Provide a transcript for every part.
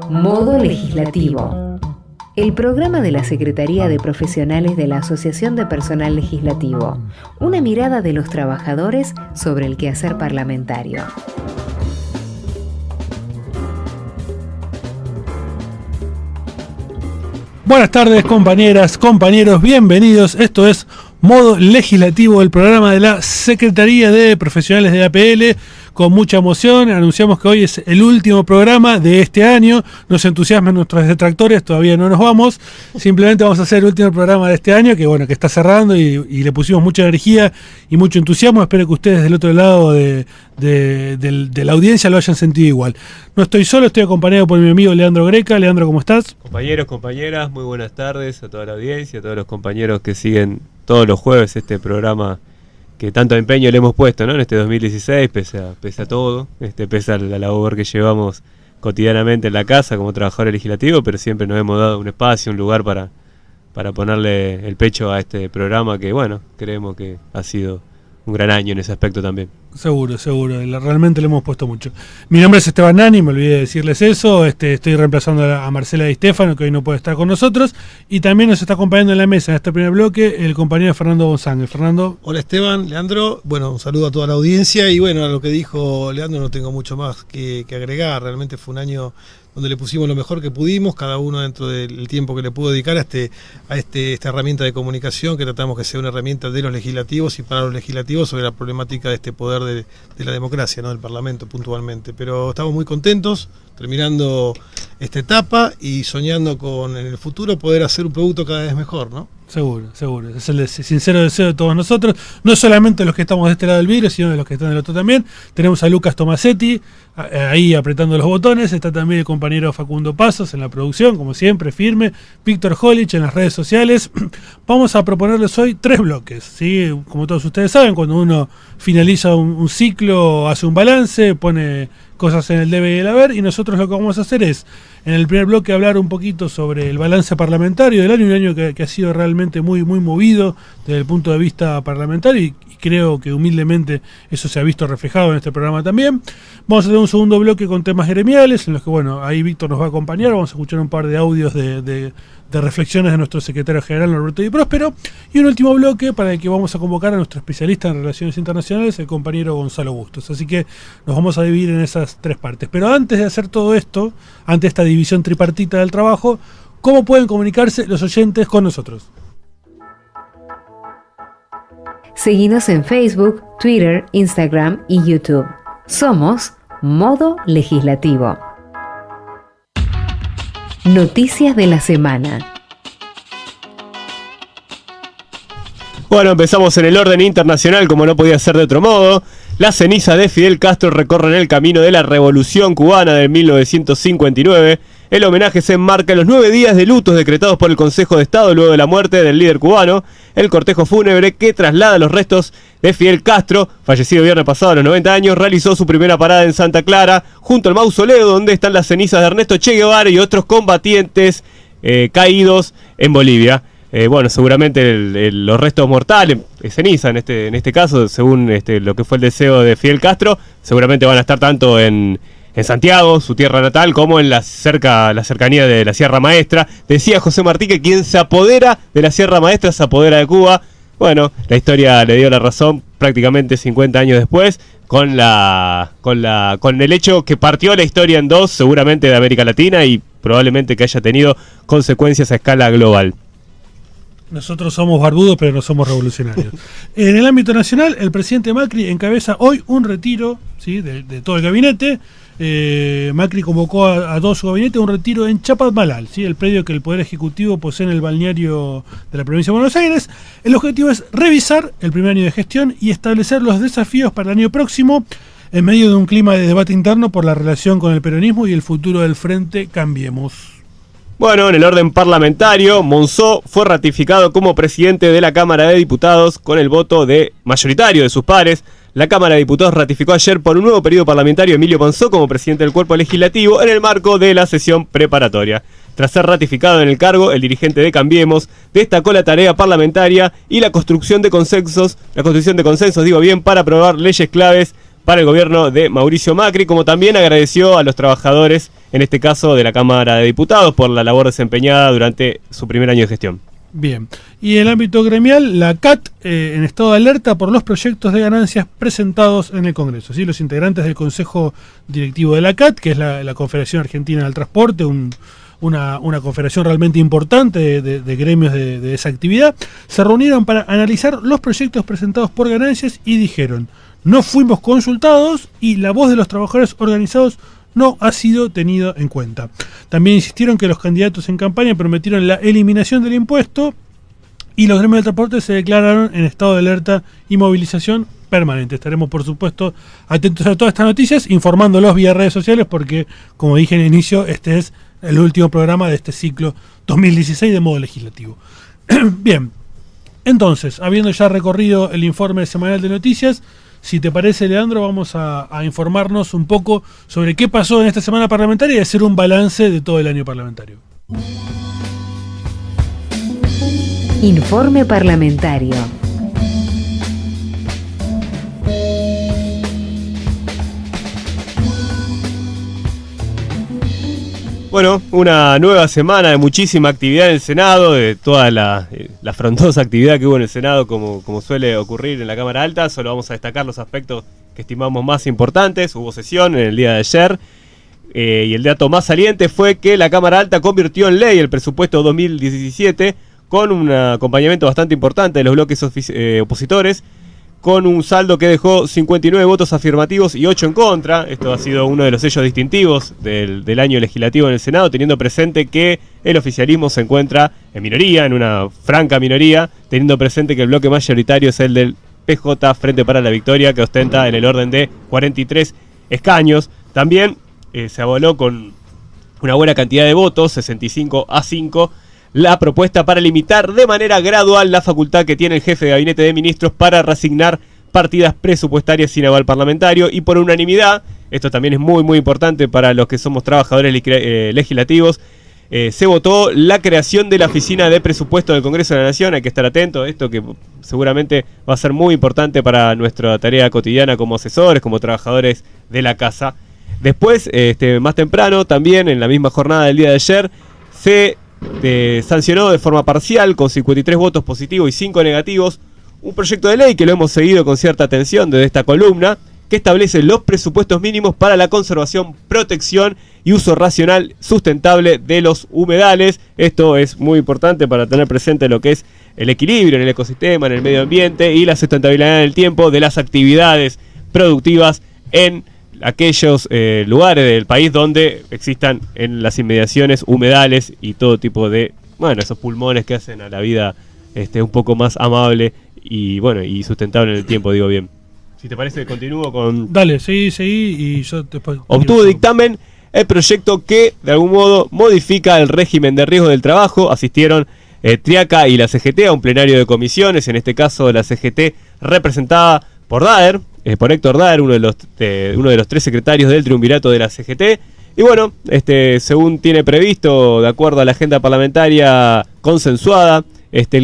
Modo Legislativo. El programa de la Secretaría de Profesionales de la Asociación de Personal Legislativo. Una mirada de los trabajadores sobre el quehacer parlamentario. Buenas tardes, compañeras, compañeros, bienvenidos. Esto es Modo Legislativo, el programa de la Secretaría de Profesionales de APL. Con mucha emoción anunciamos que hoy es el último programa de este año. Nos entusiasman nuestros detractores, todavía no nos vamos. Simplemente vamos a hacer el último programa de este año, que bueno, que está cerrando y le pusimos mucha energía y mucho entusiasmo. Espero que ustedes del otro lado de la audiencia lo hayan sentido igual. No estoy solo, estoy acompañado por mi amigo Leandro Greca. Leandro, ¿cómo estás? Compañeros, compañeras, muy buenas tardes a toda la audiencia, a todos los compañeros que siguen todos los jueves este programa que tanto empeño le hemos puesto, ¿no? En este 2016, pese a todo, pese a la labor que llevamos cotidianamente en la casa como trabajador legislativo, pero siempre nos hemos dado un espacio, un lugar para ponerle el pecho a este programa que, bueno, creemos que ha sido un gran año en ese aspecto también. Seguro, realmente le hemos puesto mucho. Mi nombre es Esteban Nani, me olvidé de decirles eso. Estoy reemplazando a Marcela Di Stefano, que hoy no puede estar con nosotros, y también nos está acompañando en la mesa en este primer bloque el compañero Fernando Bonsangue. Fernando. Hola Esteban, Leandro, bueno, un saludo a toda la audiencia y bueno, a lo que dijo Leandro no tengo mucho más que agregar. Realmente fue un año donde le pusimos lo mejor que pudimos, cada uno dentro del tiempo que le pudo dedicar a esta herramienta de comunicación que tratamos que sea una herramienta de los legislativos y para los legislativos sobre la problemática de este poder de la democracia, ¿no? Del Parlamento puntualmente. Pero estamos muy contentos terminando esta etapa y soñando con en el futuro poder hacer un producto cada vez mejor, ¿no? Seguro. Es el sincero deseo de todos nosotros, no solamente los que estamos de este lado del vidrio, sino de los que están del otro también. Tenemos a Lucas Tomasetti ahí apretando los botones, está también el compañero Facundo Pasos en la producción, como siempre, firme, Víctor Holich en las redes sociales. Vamos a proponerles hoy 3 bloques, ¿sí? Como todos ustedes saben, cuando uno finaliza un ciclo, hace un balance, pone cosas en el debe y el haber, y nosotros lo que vamos a hacer es, en el primer bloque, hablar un poquito sobre el balance parlamentario del año, un año que ha sido realmente muy movido desde el punto de vista parlamentario, y creo que humildemente eso se ha visto reflejado en este programa también. Vamos a tener un segundo bloque con temas gremiales, en los que, bueno, ahí Víctor nos va a acompañar, vamos a escuchar un par de audios de reflexiones de nuestro secretario general, Norberto Di Próspero, y un último bloque para el que vamos a convocar a nuestro especialista en relaciones internacionales, el compañero Gonzalo Bustos. Así que nos vamos a dividir en esas 3 partes. Pero antes de hacer todo esto, ante esta división tripartita del trabajo, ¿cómo pueden comunicarse los oyentes con nosotros? Seguinos en Facebook, Twitter, Instagram y YouTube. Somos Modo Legislativo. Noticias de la semana. Bueno, empezamos en el orden internacional, como no podía ser de otro modo. Las cenizas de Fidel Castro recorren el camino de la Revolución Cubana de 1959. El homenaje se enmarca en los 9 días de lutos decretados por el Consejo de Estado luego de la muerte del líder cubano. El cortejo fúnebre que traslada los restos de Fidel Castro, fallecido viernes pasado a los 90 años, realizó su primera parada en Santa Clara, junto al mausoleo donde están las cenizas de Ernesto Che Guevara y otros combatientes caídos en Bolivia. Bueno, seguramente los restos mortales, ceniza en este caso, según lo que fue el deseo de Fidel Castro, seguramente van a estar tanto en Santiago, su tierra natal, como en la cercanía de la Sierra Maestra. Decía José Martí que quien se apodera de la Sierra Maestra se apodera de Cuba. Bueno, la historia le dio la razón prácticamente 50 años después, con el hecho que partió la historia en dos, seguramente de América Latina, y probablemente que haya tenido consecuencias a escala global. Nosotros somos barbudos, pero no somos revolucionarios. En el ámbito nacional, el presidente Macri encabeza hoy un retiro, ¿sí?, de todo el gabinete. Macri convocó a todo su gabinete a un retiro en Chapadmalal, ¿sí?, el predio que el Poder Ejecutivo posee en el balneario de la provincia de Buenos Aires. El objetivo es revisar el primer año de gestión y establecer los desafíos para el año próximo, en medio de un clima de debate interno por la relación con el peronismo y el futuro del Frente Cambiemos. Bueno, en el orden parlamentario, Monzó fue ratificado como presidente de la Cámara de Diputados con el voto mayoritario de sus pares. La Cámara de Diputados ratificó ayer por un nuevo periodo parlamentario a Emilio Monzó como presidente del cuerpo legislativo en el marco de la sesión preparatoria. Tras ser ratificado en el cargo, el dirigente de Cambiemos destacó la tarea parlamentaria y la construcción de consensos, para aprobar leyes claves para el gobierno de Mauricio Macri, como también agradeció a los trabajadores, en este caso de la Cámara de Diputados, por la labor desempeñada durante su primer año de gestión. Bien, y en el ámbito gremial, la CAT en estado de alerta por los proyectos de ganancias presentados en el Congreso. ¿Sí? Los integrantes del Consejo Directivo de la CAT, que es la Confederación Argentina del Transporte, una confederación realmente importante de gremios de esa actividad, se reunieron para analizar los proyectos presentados por ganancias y dijeron: no fuimos consultados y la voz de los trabajadores organizados no ha sido tenido en cuenta. También insistieron que los candidatos en campaña prometieron la eliminación del impuesto y los gremios del transporte se declararon en estado de alerta y movilización permanente. Estaremos, por supuesto, atentos a todas estas noticias, informándolos vía redes sociales porque, como dije en el inicio, este es el último programa de este ciclo 2016 de modo legislativo. Bien, entonces, habiendo ya recorrido el informe semanal de noticias, si te parece, Leandro, vamos a informarnos un poco sobre qué pasó en esta semana parlamentaria y hacer un balance de todo el año parlamentario. Informe parlamentario. Bueno, una nueva semana de muchísima actividad en el Senado, de toda la frondosa actividad que hubo en el Senado, como suele ocurrir en la Cámara Alta. Solo vamos a destacar los aspectos que estimamos más importantes. Hubo sesión en el día de ayer, y el dato más saliente fue que la Cámara Alta convirtió en ley el presupuesto 2017 con un acompañamiento bastante importante de los bloques opositores, con un saldo que dejó 59 votos afirmativos y 8 en contra. Esto ha sido uno de los sellos distintivos del año legislativo en el Senado, teniendo presente que el oficialismo se encuentra en minoría, en una franca minoría, teniendo presente que el bloque mayoritario es el del PJ Frente para la Victoria, que ostenta en el orden de 43 escaños. También se avaló con una buena cantidad de votos, 65-5, la propuesta para limitar de manera gradual la facultad que tiene el jefe de gabinete de ministros para reasignar partidas presupuestarias sin aval parlamentario, y por unanimidad, esto también es muy importante para los que somos trabajadores legislativos, se votó la creación de la Oficina de Presupuesto del Congreso de la Nación. Hay que estar atento a esto, que seguramente va a ser muy importante para nuestra tarea cotidiana como asesores, como trabajadores de la casa. Después, más temprano, también en la misma jornada del día de ayer, se sancionó de forma parcial, con 53 votos positivos y 5 negativos, un proyecto de ley que lo hemos seguido con cierta atención desde esta columna, que establece los presupuestos mínimos para la conservación, protección y uso racional sustentable de los humedales. Esto es muy importante para tener presente lo que es el equilibrio en el ecosistema, en el medio ambiente y la sustentabilidad en el tiempo de las actividades productivas en aquellos lugares del país donde existan en las inmediaciones humedales y todo tipo de, esos pulmones que hacen a la vida un poco más amable y sustentable en el tiempo, digo bien. Si te parece, continúo con... Dale, seguí y yo después... Obtuvo dictamen el proyecto que de algún modo modifica el régimen de riesgo del trabajo. Asistieron Triaca y la CGT a un plenario de comisiones, en este caso la CGT representada por Daer, por Héctor Daer, uno de los 3 secretarios del triunvirato de la CGT. Y según tiene previsto, de acuerdo a la agenda parlamentaria consensuada, esta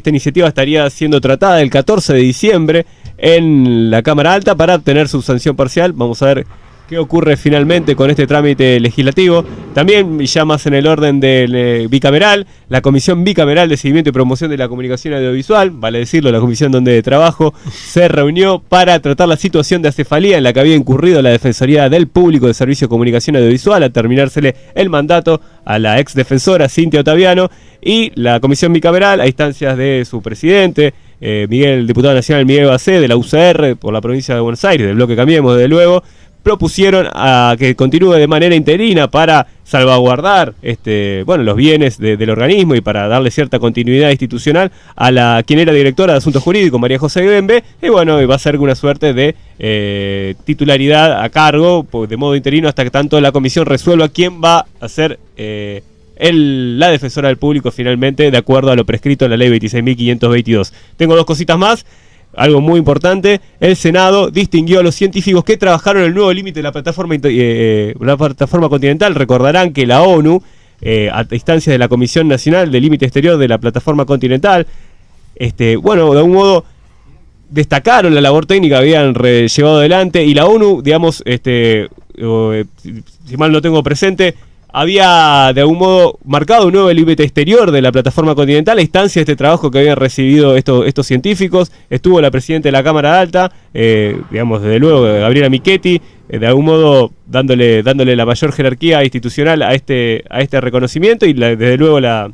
iniciativa estaría siendo tratada el 14 de diciembre en la Cámara Alta para obtener su sanción parcial. Vamos a ver qué ocurre finalmente con este trámite legislativo. También, ya más en el orden del bicameral, la Comisión Bicameral de Seguimiento y Promoción de la Comunicación Audiovisual, vale decirlo, la comisión donde trabajo, se reunió para tratar la situación de acefalía en la que había incurrido la Defensoría del Público de Servicio de Comunicación Audiovisual al terminársele el mandato a la ex defensora Cintia Ottaviano, y la Comisión Bicameral, a instancias de su presidente, el diputado nacional Miguel Bacé, de la UCR por la provincia de Buenos Aires, del bloque Cambiemos, desde luego, propusieron a que continúe de manera interina para salvaguardar los bienes del organismo y para darle cierta continuidad institucional a quien era directora de Asuntos Jurídicos, María José Bembe, y va a ser una suerte de titularidad a cargo de modo interino hasta que tanto la comisión resuelva quién va a ser la defensora del público finalmente, de acuerdo a lo prescrito en la ley 26.522. Tengo 2 cositas más. Algo muy importante: el Senado distinguió a los científicos que trabajaron el nuevo límite de la plataforma continental. Recordarán que la ONU, a instancias de la Comisión Nacional del Límite Exterior de la Plataforma Continental, de algún modo destacaron la labor técnica que habían llevado adelante, y la ONU, digamos, si mal no tengo presente, había de algún modo marcado un nuevo límite exterior de la plataforma continental a instancia de este trabajo que habían recibido estos científicos. Estuvo la presidenta de la Cámara Alta, digamos, desde luego, Gabriela Michetti, de algún modo dándole la mayor jerarquía institucional a este reconocimiento, y desde luego la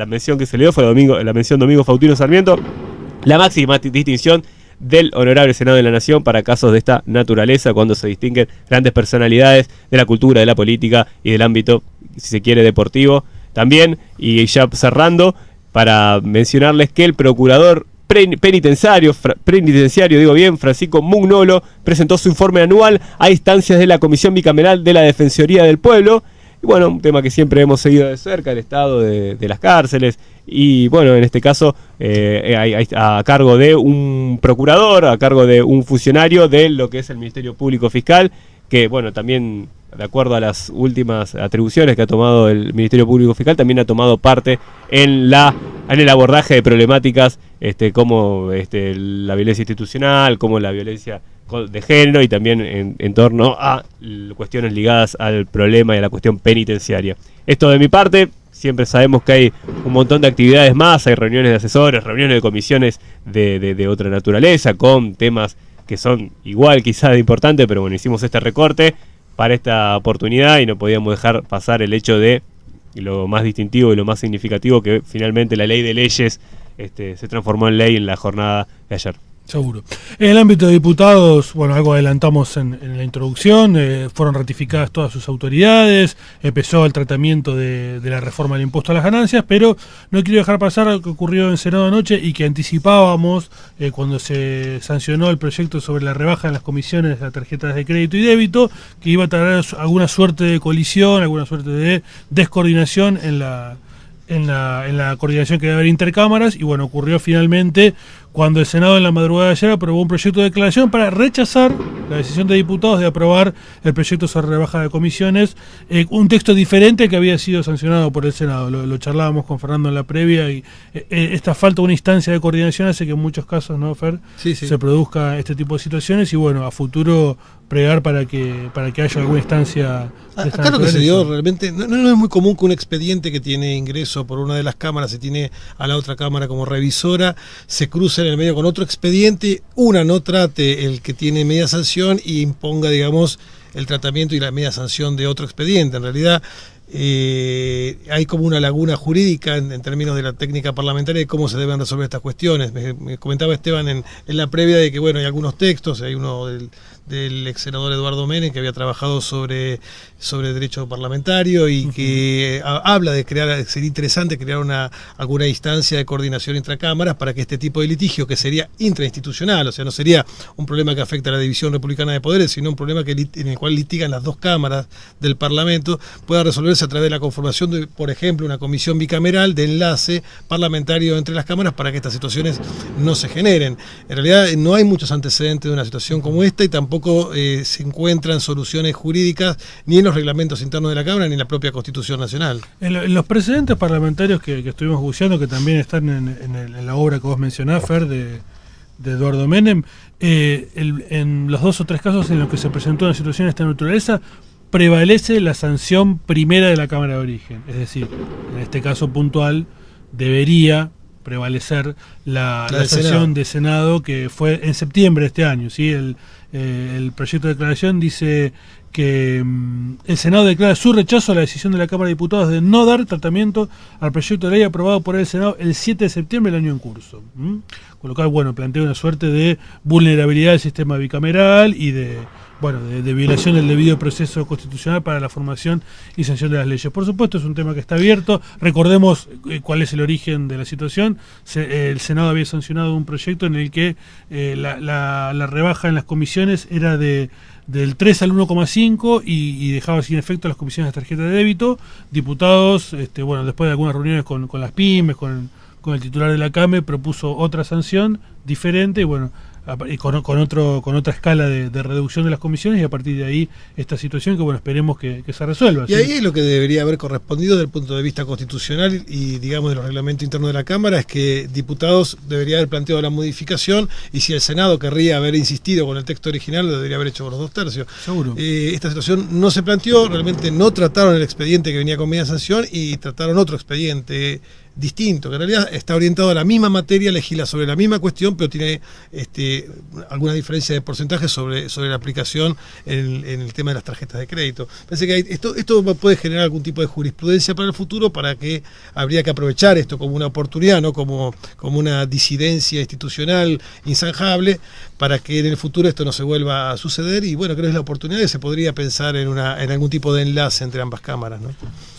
mención que se le dio fue la mención Domingo Faustino Sarmiento, la máxima distinción del Honorable Senado de la Nación para casos de esta naturaleza, cuando se distinguen grandes personalidades de la cultura, de la política y del ámbito, si se quiere, deportivo también. Y ya cerrando, para mencionarles que el procurador penitenciario, Francisco Mugnolo, presentó su informe anual a instancias de la Comisión Bicameral de la Defensoría del Pueblo. Y bueno, un tema que siempre hemos seguido de cerca, el estado de las cárceles, y bueno, en este caso a cargo de un procurador, a cargo de un funcionario de lo que es el Ministerio Público Fiscal, que bueno, también de acuerdo a las últimas atribuciones que ha tomado el Ministerio Público Fiscal, también ha tomado parte en el abordaje de problemáticas como la violencia institucional, como la violencia de género, y también en torno a cuestiones ligadas al problema y a la cuestión penitenciaria. Esto de mi parte. Siempre sabemos que hay un montón de actividades más, hay reuniones de asesores, reuniones de comisiones de otra naturaleza, con temas que son igual quizás de importantes, pero bueno, hicimos este recorte para esta oportunidad y no podíamos dejar pasar el hecho de lo más distintivo y lo más significativo, que finalmente la ley de leyes se transformó en ley en la jornada de ayer. Seguro. En el ámbito de diputados, bueno, algo adelantamos en la introducción, fueron ratificadas todas sus autoridades, empezó el tratamiento de la reforma del impuesto a las ganancias, pero no quiero dejar pasar lo que ocurrió en Senado anoche y que anticipábamos cuando se sancionó el proyecto sobre la rebaja en las comisiones de las tarjetas de crédito y débito, que iba a traer alguna suerte de colisión, alguna suerte de descoordinación en la coordinación que debe haber intercámaras, y bueno, ocurrió finalmente cuando el Senado en la madrugada de ayer aprobó un proyecto de declaración para rechazar la decisión de diputados de aprobar el proyecto sobre rebaja de comisiones, un texto diferente que había sido sancionado por el Senado. Lo charlábamos con Fernando en la previa, y esta falta de una instancia de coordinación hace que en muchos casos, ¿no, Fer? Sí. Se produzca este tipo de situaciones, y bueno, a futuro pregar para que haya alguna instancia. Acá lo que se dio realmente no es muy común que un expediente que tiene ingreso por una de las cámaras, se tiene a la otra cámara como revisora, se cruce en el medio con otro expediente, una no trate el que tiene media sanción y imponga, digamos, el tratamiento y la media sanción de otro expediente. En realidad hay como una laguna jurídica en términos de la técnica parlamentaria de cómo se deben resolver estas cuestiones. Me comentaba Esteban en la previa de que bueno, hay algunos textos, hay uno del ex senador Eduardo Menem, que había trabajado sobre derecho parlamentario y que habla de sería interesante crear alguna instancia de coordinación intracámaras para que este tipo de litigio, que sería intrainstitucional, o sea, no sería un problema que afecta a la división republicana de poderes, sino un problema en el cual litigan las dos cámaras del Parlamento, pueda resolverse a través de la conformación de, por ejemplo, una comisión bicameral de enlace parlamentario entre las cámaras para que estas situaciones no se generen. En realidad no hay muchos antecedentes de una situación como esta, y tampoco se encuentran soluciones jurídicas ni en los reglamentos internos de la Cámara ni en la propia Constitución Nacional. En los precedentes parlamentarios que estuvimos buceando, que también están en la obra que vos mencionás, Fer, de Eduardo Menem, en los 2 o 3 casos en los que se presentó una situación de esta naturaleza, prevalece la sanción primera de la Cámara de Origen. Es decir, en este caso puntual debería prevalecer la sanción de Senado, que fue en septiembre de este año, ¿sí? El proyecto de declaración dice que el Senado declara su rechazo a la decisión de la Cámara de Diputados de no dar tratamiento al proyecto de ley aprobado por el Senado el 7 de septiembre del año en curso. Con lo cual, bueno, plantea una suerte de vulnerabilidad del sistema bicameral y de violación del debido proceso constitucional para la formación y sanción de las leyes. Por supuesto, es un tema que está abierto. Recordemos cuál es el origen de la situación. El Senado había sancionado un proyecto en el que la rebaja en las comisiones era del 3 al 1,5 y dejaba sin efecto las comisiones de tarjeta de débito. Diputados, después de algunas reuniones con las pymes, con el titular de la CAME, propuso otra sanción diferente, y bueno, y con otra escala de reducción de las comisiones, y a partir de ahí esta situación que bueno, esperemos que se resuelva. Y ahí es lo que debería haber correspondido desde el punto de vista constitucional y digamos de los reglamentos internos de la Cámara, es que diputados debería haber planteado la modificación, y si el Senado querría haber insistido con el texto original, lo debería haber hecho con los 2/3. Seguro. Esta situación no se planteó, realmente no trataron el expediente que venía con media sanción y trataron otro expediente distinto, que en realidad está orientado a la misma materia, legisla sobre la misma cuestión, pero tiene alguna diferencia de porcentaje sobre la aplicación en el tema de las tarjetas de crédito. Parece que esto puede generar algún tipo de jurisprudencia para el futuro, para que habría que aprovechar esto como una oportunidad, no como una disidencia institucional insanjable, para que en el futuro esto no se vuelva a suceder. Y bueno, creo que es la oportunidad que se podría pensar en algún tipo de enlace entre ambas cámaras, ¿no?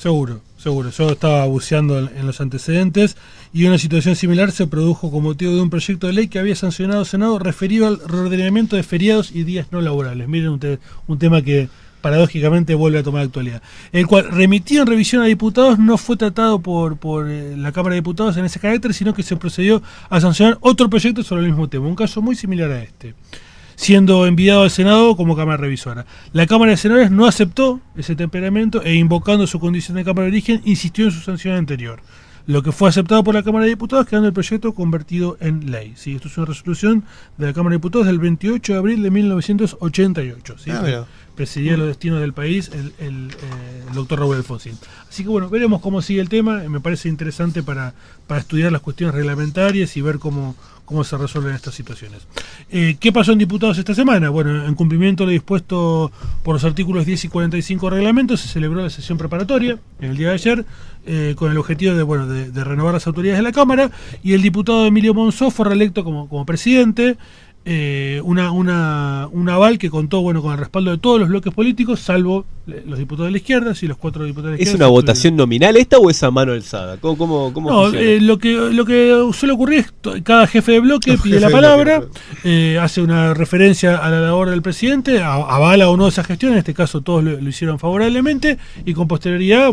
Seguro. Yo estaba buceando en los antecedentes, y una situación similar se produjo con motivo de un proyecto de ley que había sancionado el Senado referido al reordenamiento de feriados y días no laborables. Miren un tema que paradójicamente vuelve a tomar actualidad, el cual, remitido en revisión a diputados, no fue tratado por la Cámara de Diputados en ese carácter, sino que se procedió a sancionar otro proyecto sobre el mismo tema, un caso muy similar a este, siendo enviado al Senado como Cámara Revisora. La Cámara de Senadores no aceptó ese temperamento e, invocando su condición de Cámara de Origen, insistió en su sanción anterior, lo que fue aceptado por la Cámara de Diputados, quedando el proyecto convertido en ley. ¿Sí? Esto es una resolución de la Cámara de Diputados del 28 de abril de 1988. ¿Sí? Presidía los destinos del país el doctor Raúl Alfonsín. Así que bueno, veremos cómo sigue el tema. Me parece interesante para estudiar las cuestiones reglamentarias y ver cómo se resuelven estas situaciones. ¿Qué pasó en diputados esta semana? Bueno, en cumplimiento de lo dispuesto por los artículos 10 y 45 del reglamento, se celebró la sesión preparatoria en el día de ayer, con el objetivo de renovar las autoridades de la Cámara, y el diputado Emilio Monzó fue reelecto como presidente. Un aval que contó con el respaldo de todos los bloques políticos, salvo los diputados de la izquierda, y los 4 diputados de la izquierda. ¿Es una votación nominal esta o es a mano alzada? ¿Cómo no, lo que suele ocurrir es que cada jefe de bloque pide la palabra, hace una referencia a la labor del presidente, avala o no esa gestión, en este caso todos lo hicieron favorablemente, y con posterioridad,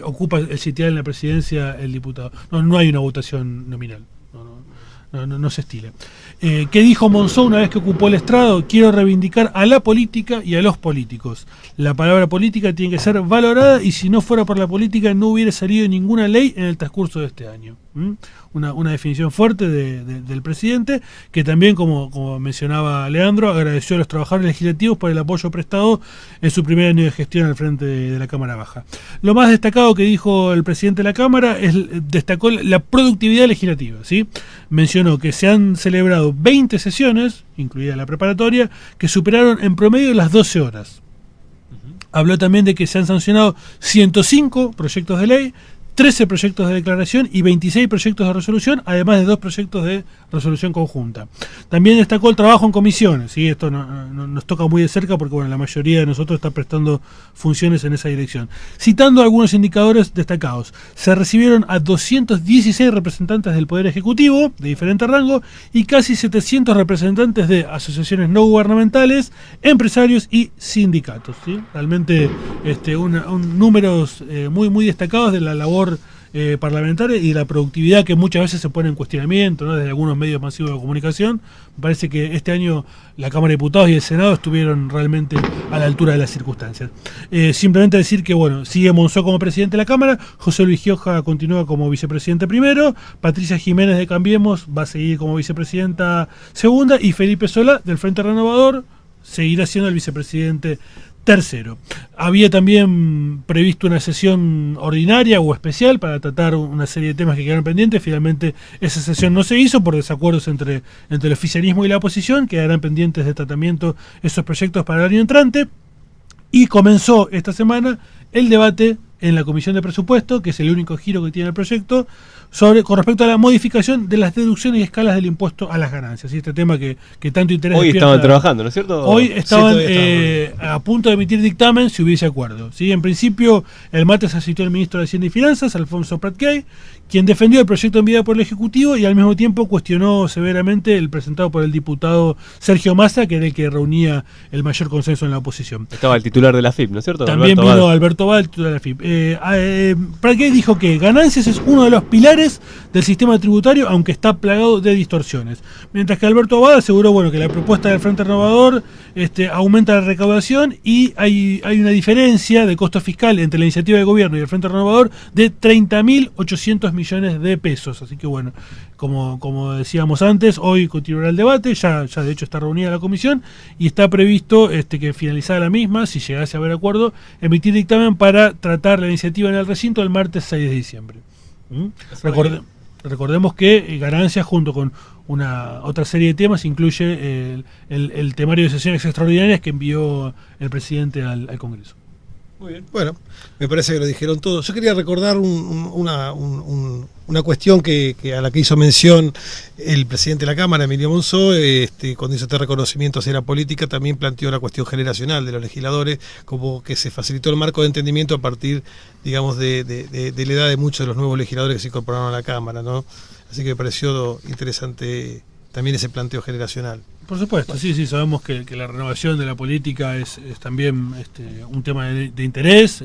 ocupa el sitial en la presidencia el diputado. No hay una votación nominal. No se estila. ¿Qué dijo Monzó una vez que ocupó el estrado? Quiero reivindicar a la política y a los políticos. La palabra política tiene que ser valorada, y si no fuera por la política no hubiera salido ninguna ley en el transcurso de este año. Una definición fuerte del presidente, que también, como mencionaba Leandro, agradeció a los trabajadores legislativos por el apoyo prestado en su primer año de gestión al frente de la Cámara Baja. Lo más destacado que dijo el presidente de la Cámara destacó la productividad legislativa, ¿sí? Mencionó que se han celebrado 20 sesiones, incluida la preparatoria, que superaron en promedio las 12 horas. Habló también de que se han sancionado 105 proyectos de ley, 13 proyectos de declaración y 26 proyectos de resolución, además de 2 proyectos de resolución conjunta. También destacó el trabajo en comisiones, ¿sí? Esto nos toca muy de cerca porque la mayoría de nosotros está prestando funciones en esa dirección. Citando algunos indicadores destacados, se recibieron a 216 representantes del Poder Ejecutivo de diferente rango y casi 700 representantes de asociaciones no gubernamentales, empresarios y sindicatos, ¿sí? Realmente números muy destacados de la labor parlamentaria y de la productividad que muchas veces se pone en cuestionamiento, ¿no? Desde algunos medios masivos de comunicación. Me parece que este año la Cámara de Diputados y el Senado estuvieron realmente a la altura de las circunstancias. Simplemente decir que sigue Monzó como presidente de la Cámara, José Luis Gioja continúa como vicepresidente primero, Patricia Jiménez de Cambiemos va a seguir como vicepresidenta segunda, y Felipe Solá del Frente Renovador seguirá siendo el vicepresidente tercero. Había también previsto una sesión ordinaria o especial para tratar una serie de temas que quedaron pendientes. Finalmente esa sesión no se hizo por desacuerdos entre el oficialismo y la oposición. Quedarán pendientes de tratamiento esos proyectos para el año entrante. Y comenzó esta semana el debate en la Comisión de Presupuesto, que es el único giro que tiene el proyecto, con respecto a la modificación de las deducciones y escalas del impuesto a las ganancias. ¿Sí? Este tema que tanto interés hoy estaban trabajando, ¿no es cierto? Hoy estaban a punto de emitir dictamen si hubiese acuerdo. ¿Sí? En principio, el martes asistió el ministro de Hacienda y Finanzas, Alfonso Prat Kay, quien defendió el proyecto enviado por el Ejecutivo y al mismo tiempo cuestionó severamente el presentado por el diputado Sergio Massa, que era el que reunía el mayor consenso en la oposición. Estaba el titular de la FIP, ¿no es cierto? También vino Alberto Bal, titular de la FIP. Pradkey dijo que ganancias es uno de los pilares del sistema tributario, aunque está plagado de distorsiones. Mientras que Alberto Bal aseguró que la propuesta del Frente Renovador aumenta la recaudación y hay una diferencia de costo fiscal entre la iniciativa de gobierno y el Frente Renovador de 30.800 millones de pesos. Así que como decíamos antes, hoy continuará el debate, ya de hecho está reunida la comisión y está previsto que finalizada la misma, si llegase a haber acuerdo, emitir dictamen para tratar la iniciativa en el recinto el martes 6 de diciembre. Recordemos que ganancias junto con otra serie de temas incluye el temario de sesiones extraordinarias que envió el presidente al Congreso. Muy bien. Bueno, me parece que lo dijeron todo. Yo quería recordar una cuestión a la que hizo mención el presidente de la Cámara, Emilio Monzó, cuando hizo este reconocimiento hacia la política, también planteó la cuestión generacional de los legisladores, como que se facilitó el marco de entendimiento a partir, digamos, de la edad de muchos de los nuevos legisladores que se incorporaron a la Cámara, ¿no? Así que me pareció interesante también ese planteo generacional. Por supuesto, sí, sabemos que la renovación de la política es también un tema de interés,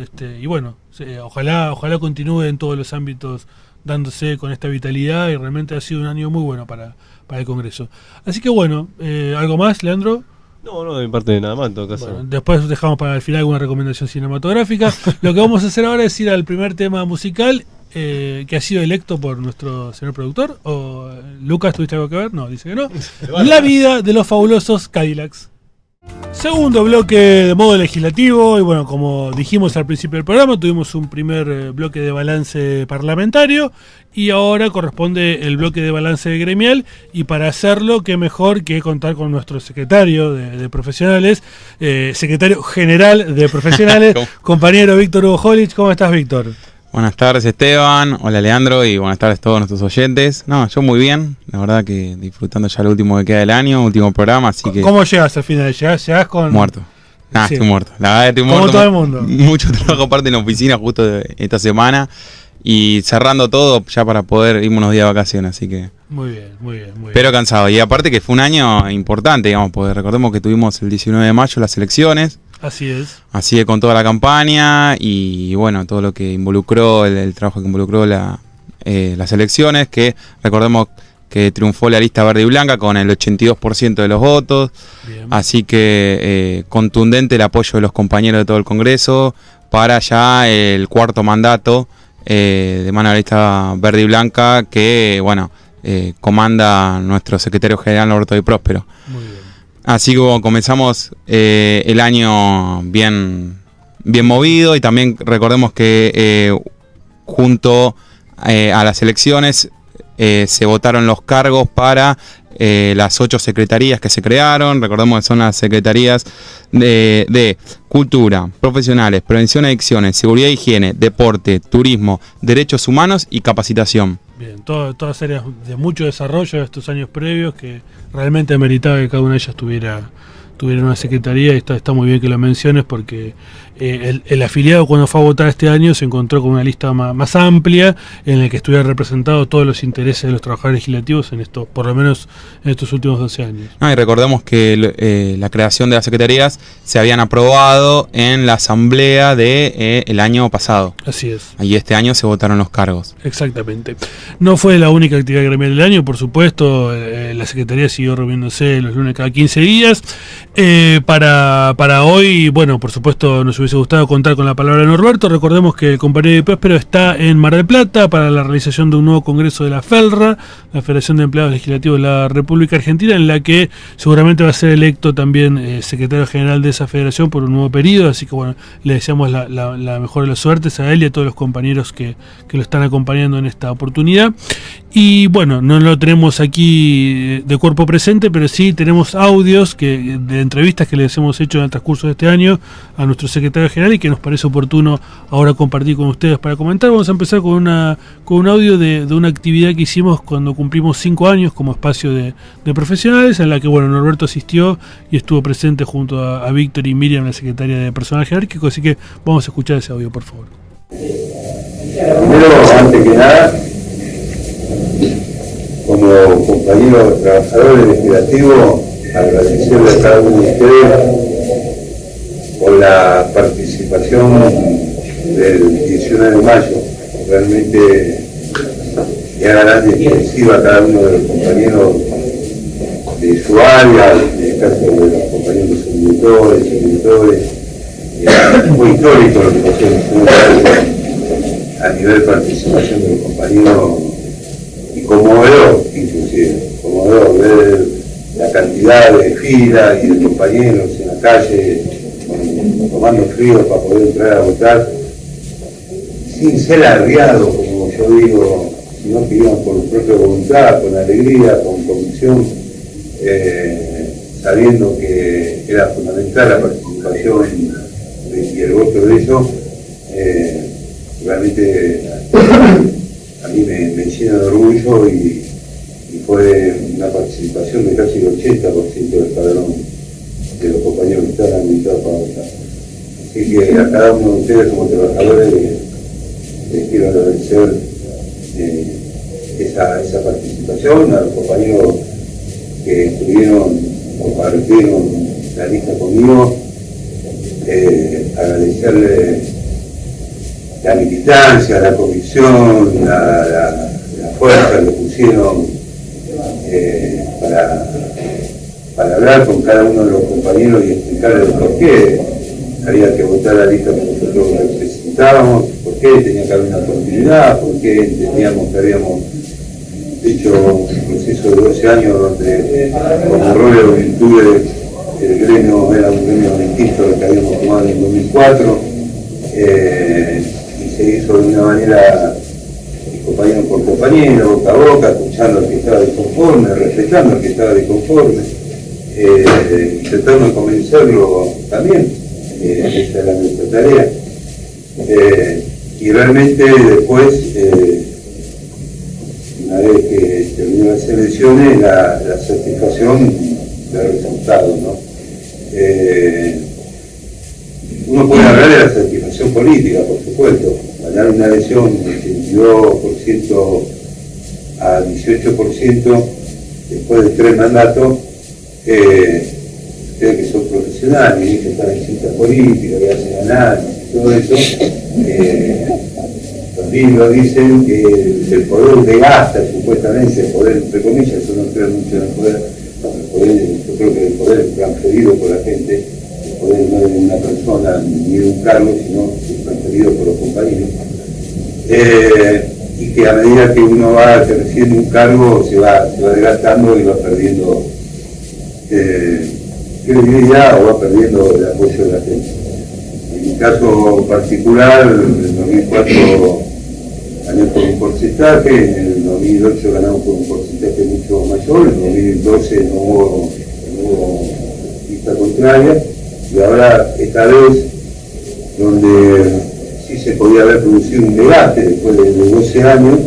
ojalá continúe en todos los ámbitos dándose con esta vitalidad y realmente ha sido un año muy bueno para el Congreso. Así que ¿algo más, Leandro? No, de mi parte nada más en todo caso. Después dejamos para el final alguna recomendación cinematográfica. Lo que vamos a hacer ahora es ir al primer tema musical que ha sido electo por nuestro señor productor. ¿O Lucas, tuviste algo que ver? No, dice que no. La vida de los fabulosos Cadillacs. Segundo bloque de modo legislativo y como dijimos al principio del programa, tuvimos un primer bloque de balance parlamentario y ahora corresponde el bloque de balance gremial y para hacerlo qué mejor que contar con nuestro secretario de profesionales, secretario general de profesionales, compañero Víctor Hugo Jolich. ¿Cómo estás, Víctor? Buenas tardes, Esteban. Hola, Leandro, y buenas tardes a todos nuestros oyentes. Yo muy bien, la verdad que disfrutando ya lo último que queda del año, último programa, así que... ¿Cómo llegas al final? ¿Llegás con...? Muerto. Sí. Estoy muerto. La verdad estoy muerto. Como todo el mundo. Mucho trabajo aparte en la oficina justo esta semana y cerrando todo ya para poder irme unos días de vacaciones, así que... Muy bien. Pero cansado. Y aparte que fue un año importante, porque recordemos que tuvimos el 19 de mayo las elecciones. Así es. Así que con toda la campaña y todo lo que involucró, el trabajo que involucró las elecciones, que recordemos que triunfó la lista verde y blanca con el 82% de los votos. Bien. Así que contundente el apoyo de los compañeros de todo el Congreso para ya el cuarto mandato de mano de la lista verde y blanca que, comanda nuestro secretario general Norberto Di Próspero. Muy bien. Así que comenzamos el año bien movido y también recordemos que junto a las elecciones se votaron los cargos para las 8 secretarías que se crearon. Recordemos que son las secretarías de Cultura, Profesionales, Prevención de Adicciones, Seguridad e Higiene, Deporte, Turismo, Derechos Humanos y Capacitación. Bien, todas áreas de mucho desarrollo de estos años previos que realmente ameritaba que cada una de ellas tuviera una secretaría y está muy bien que lo menciones porque el afiliado cuando fue a votar este año se encontró con una lista más amplia en la que estuvieran representados todos los intereses de los trabajadores legislativos por lo menos en estos últimos 12 años. Y recordemos que la creación de las secretarías se habían aprobado en la asamblea el año pasado. Así es. Y este año se votaron los cargos. Exactamente. No fue la única actividad gremial del año, por supuesto, la secretaría siguió reuniéndose los lunes cada 15 días. Para hoy, por supuesto, nos hubiese gustado contar con la palabra de Norberto. Recordemos que el compañero de Próspero está en Mar del Plata para la realización de un nuevo congreso de la FELRA, la Federación de Empleados Legislativos de la República Argentina, en la que seguramente va a ser electo también secretario general de esa federación por un nuevo periodo. Así que le deseamos la mejor de las suertes a él y a todos los compañeros que lo están acompañando en esta oportunidad. Y no lo tenemos aquí de cuerpo presente, pero sí tenemos audios de entrevistas que les hemos hecho en el transcurso de este año a nuestro secretario general y que nos parece oportuno ahora compartir con ustedes para comentar. Vamos a empezar con un audio de una actividad que hicimos cuando cumplimos 5 años como espacio de profesionales, en la que Norberto asistió y estuvo presente junto a Víctor y Miriam, la secretaria de Personal Jerárquico, así que vamos a escuchar ese audio, por favor. Primero, antes que nada, como compañeros trabajadores legislativos, agradecerle a cada uno de ustedes por la participación del 19 de mayo. Realmente ya grande y expresiva a cada uno de los compañeros de su área, en el caso de los compañeros subdirectores, muy histórico lo que pasó en el 19 de mayo a nivel de participación de los compañeros, y conmovedor, inclusive, conmovedor ver la cantidad de filas y de compañeros en la calle, tomando frío para poder entrar a votar, sin ser arriados, como yo digo, sino que iban por propia voluntad, con alegría, con convicción, sabiendo que era fundamental la participación y el voto de ellos. Realmente a mí me llena de orgullo y fue una participación de casi el 80% del padrón de los compañeros que estaban invitados para votar. Así que a cada uno de ustedes como trabajadores les quiero agradecer esa participación, a los compañeros que estuvieron o compartieron la lista conmigo, agradecerle la militancia, la convicción, la fuerza que pusieron para hablar con cada uno de los compañeros y explicarles por qué había que votar la lista que nosotros representábamos, por qué tenía que haber una continuidad, por qué entendíamos que habíamos hecho un proceso de 12 años donde con errores o virtudes el gremio era un gremio distinto al que habíamos tomado en el 2004, y se hizo de una manera compañero por compañero, boca a boca, escuchando al que estaba disconforme, respetando al que estaba disconforme, tratando de convencerlo también. Esa era nuestra tarea. Y realmente después, una vez que terminó las elecciones, la satisfacción del resultado, ¿no? Uno puede hablar de la satisfacción política, por supuesto. Ganar una elección del 82% a 18% después de 3 mandatos, ustedes que son profesionales y que están en ciencias políticas, que hacen análisis y todo eso, los libros dicen que el poder desgasta supuestamente, el poder entre comillas, yo no creo mucho en el poder, yo creo que el poder transferido por la gente, el poder no es de una persona ni de un cargo, sino transferido por los compañeros, y que a medida que uno va ejerciendo un cargo se va desgastando y va perdiendo credibilidad o va perdiendo el apoyo de la gente. En mi caso particular, en el 2004 gané por un porcentaje, en el 2008 ganamos por un porcentaje mucho mayor, en el 2012 no hubo lista contraria, y ahora esta vez, donde sí se podía haber producido un debate después de 12 años,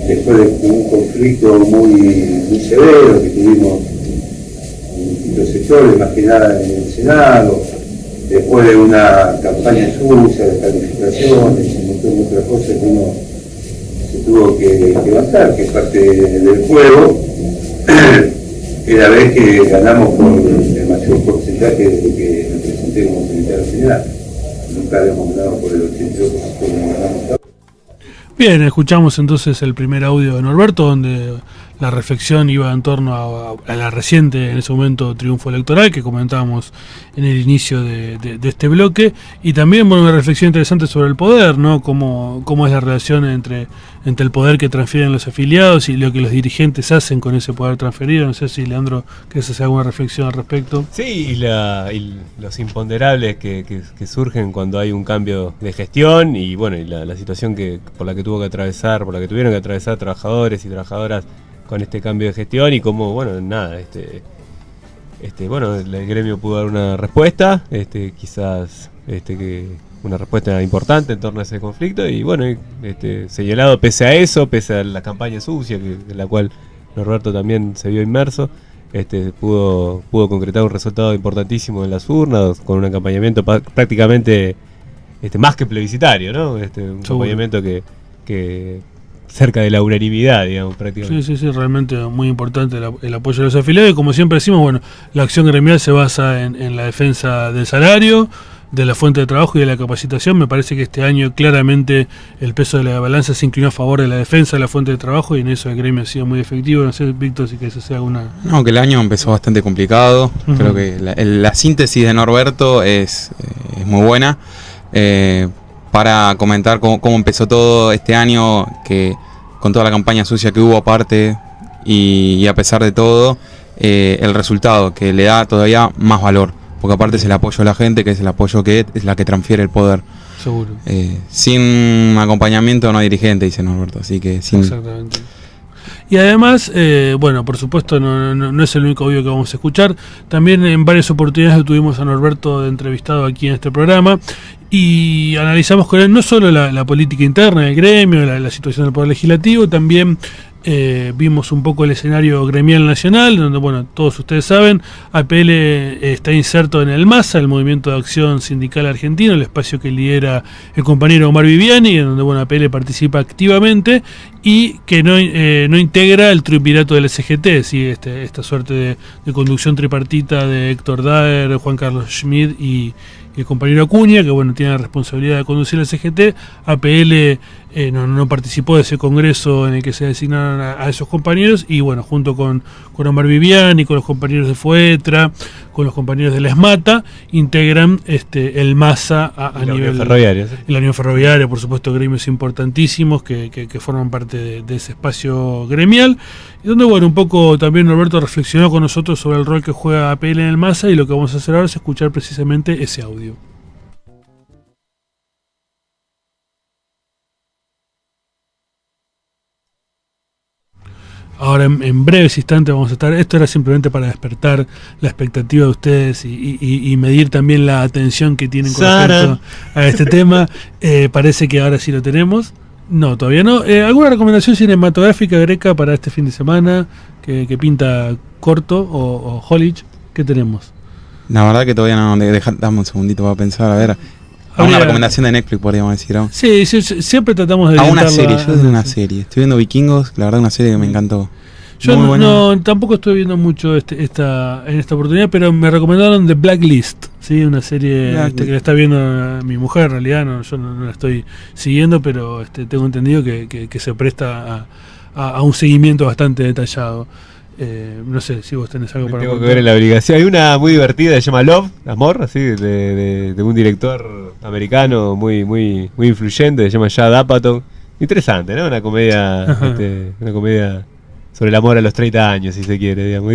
después de un conflicto muy severo que tuvimos en distintos sectores, más que nada en el Senado, después de una campaña sucia de calificaciones y un montón de otras cosas que uno se tuvo que bancar, que es parte del juego. Es la vez que ganamos por el mayor porcentaje desde que me presenté como secretario general. Nunca habíamos ganado por el 82% como ganamos ahora. Bien, escuchamos entonces el primer audio de Norberto, donde la reflexión iba en torno a la reciente, en ese momento, triunfo electoral que comentábamos en el inicio de este bloque, y también una reflexión interesante sobre el poder, ¿no? Cómo es la relación entre el poder que transfieren los afiliados y lo que los dirigentes hacen con ese poder transferido. No sé si, Leandro, querés hacer alguna reflexión al respecto. Sí, y los imponderables que surgen cuando hay un cambio de gestión y bueno, y la situación por la que tuvieron que atravesar trabajadores y trabajadoras con este cambio de gestión, y cómo, bueno, nada, bueno, el gremio pudo dar una respuesta, quizás que una respuesta importante en torno a ese conflicto, y bueno, señalado pese a eso, pese a la campaña sucia en la cual Norberto también se vio inmerso, pudo concretar un resultado importantísimo en las urnas, con un acompañamiento prácticamente más que plebiscitario, ¿no? Un acompañamiento que cerca de la unanimidad, digamos, prácticamente. Sí, realmente muy importante el apoyo de los afiliados. Y como siempre decimos, bueno, la acción gremial se basa en la defensa del salario, de la fuente de trabajo y de la capacitación. Me parece que este año claramente el peso de la balanza se inclinó a favor de la defensa de la fuente de trabajo, y en eso el gremio ha sido muy efectivo. No sé, Víctor, si que eso sea una... No, que el año empezó bastante complicado. Creo que la síntesis de Norberto es muy buena. Para comentar cómo empezó todo este año, que con toda la campaña sucia que hubo aparte, y a pesar de todo, el resultado que le da todavía más valor, porque aparte es el apoyo de la gente, que es el apoyo que es la que transfiere el poder. Seguro. Sin acompañamiento no hay dirigente, dice Norberto, así que sin... Exactamente. Y además, bueno, por supuesto no es el único audio que vamos a escuchar. También en varias oportunidades tuvimos a Norberto de entrevistado aquí en este programa, y analizamos con él no solo la política interna del gremio, la situación del Poder Legislativo, también vimos un poco el escenario gremial nacional, donde, bueno, todos ustedes saben, APL está inserto en el MASA, el Movimiento de Acción Sindical Argentino, el espacio que lidera el compañero Omar Viviani, en donde, bueno, APL participa activamente y que no integra el triunvirato del SGT, ¿sí? Esta suerte de conducción tripartita de Héctor Daer, Juan Carlos Schmidt y el compañero Acuña, que, bueno, tiene la responsabilidad de conducir el CGT. APL no participó de ese congreso en el que se designaron a esos compañeros, y, bueno, junto con Omar Viviani, con los compañeros de FUETRA, con los compañeros de la ESMATA, integran el MASA a nivel ferroviaria. ¿Sí? La Unión Ferroviaria, por supuesto, gremios importantísimos que forman parte de ese espacio gremial, y donde, bueno, un poco también Norberto reflexionó con nosotros sobre el rol que juega APL en el MASA, y lo que vamos a hacer ahora es escuchar precisamente ese audio. Ahora en breves instantes vamos a estar. Esto era simplemente para despertar la expectativa de ustedes y medir también la atención que tienen con respecto a este tema. Parece que ahora sí lo tenemos. No, todavía no. ¿Alguna recomendación cinematográfica, Greca, para este fin de semana que pinta corto, o Hollich? ¿Qué tenemos? La verdad que todavía no. Dame un segundito para pensar, a ver. Una recomendación de Netflix, podríamos decir, ¿no? Sí, siempre tratamos de... una serie, yo de una serie. Estoy viendo Vikingos, la verdad, una serie que me encantó. Yo tampoco estoy viendo mucho en esta oportunidad, pero me recomendaron The Blacklist, ¿sí? Una serie que la está viendo mi mujer, en realidad. Yo no la estoy siguiendo, pero tengo entendido que se presta a un seguimiento bastante detallado. No sé si vos tenés algo para tengo contar. Que ver en la obligación. Hay una muy divertida, se llama Love, Amor, así, de un director americano muy influyente, se llama Judd Apatow. Interesante, ¿no? Una comedia sobre el amor a los 30 años, si se quiere, digamos. Muy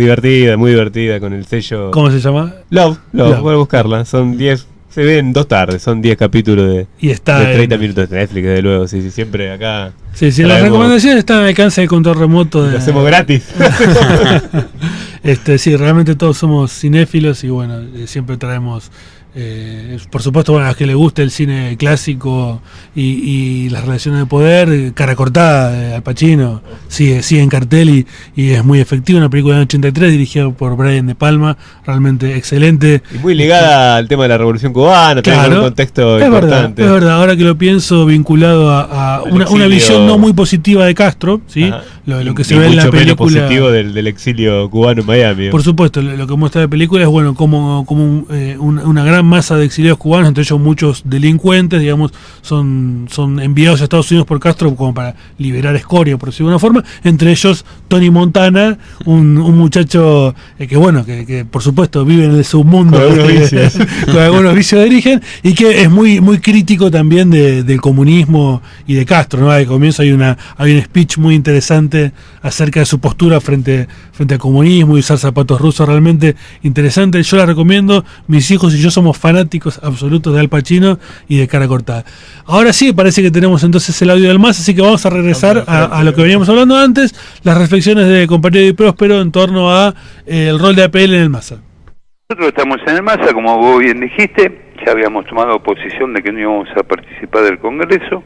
divertida, con el sello... ¿Cómo se llama? Love. Voy a buscarla. Son 10... Se ven 2 tardes, son 10 capítulos de 30 minutos de Netflix, desde luego. Sí, siempre acá. Sí, las recomendaciones están al alcance del control remoto. Lo hacemos gratis. Sí, realmente todos somos cinéfilos, y, bueno, siempre traemos... por supuesto, bueno, a los que les gusta el cine clásico y las relaciones de poder, Cara Cortada de Al Pacino sigue en cartel y es muy efectiva. Una película del 83 dirigida por Brian De Palma, realmente excelente y muy ligada al tema de la Revolución Cubana, claro, en un contexto importante. Es verdad, ahora que lo pienso, vinculado a una visión no muy positiva de Castro, ¿sí? Lo que se ve en la película, mucho menos positivo del exilio cubano en Miami. Por supuesto, lo que muestra la película es, bueno, como una gran masa de exiliados cubanos, entre ellos muchos delincuentes, digamos, son enviados a Estados Unidos por Castro como para liberar escoria, por decirlo de alguna forma, entre ellos Tony Montana, un muchacho que por supuesto vive en el submundo con algunos vicios de origen, y que es muy crítico también del comunismo y de Castro, ¿no? Al comienzo hay un speech muy interesante acerca de su postura frente al comunismo y usar zapatos rusos, realmente interesante. Yo la recomiendo. Mis hijos y yo somos fanáticos absolutos de Al Pacino y de Cara Cortada. Ahora sí, parece que tenemos entonces el audio del MAS, así que vamos a regresar a lo que veníamos hablando antes, las reflexiones de compañero y Próspero en torno a el rol de APL en el MASA. Nosotros estamos en el MASA, como vos bien dijiste, ya habíamos tomado posición de que no íbamos a participar del Congreso.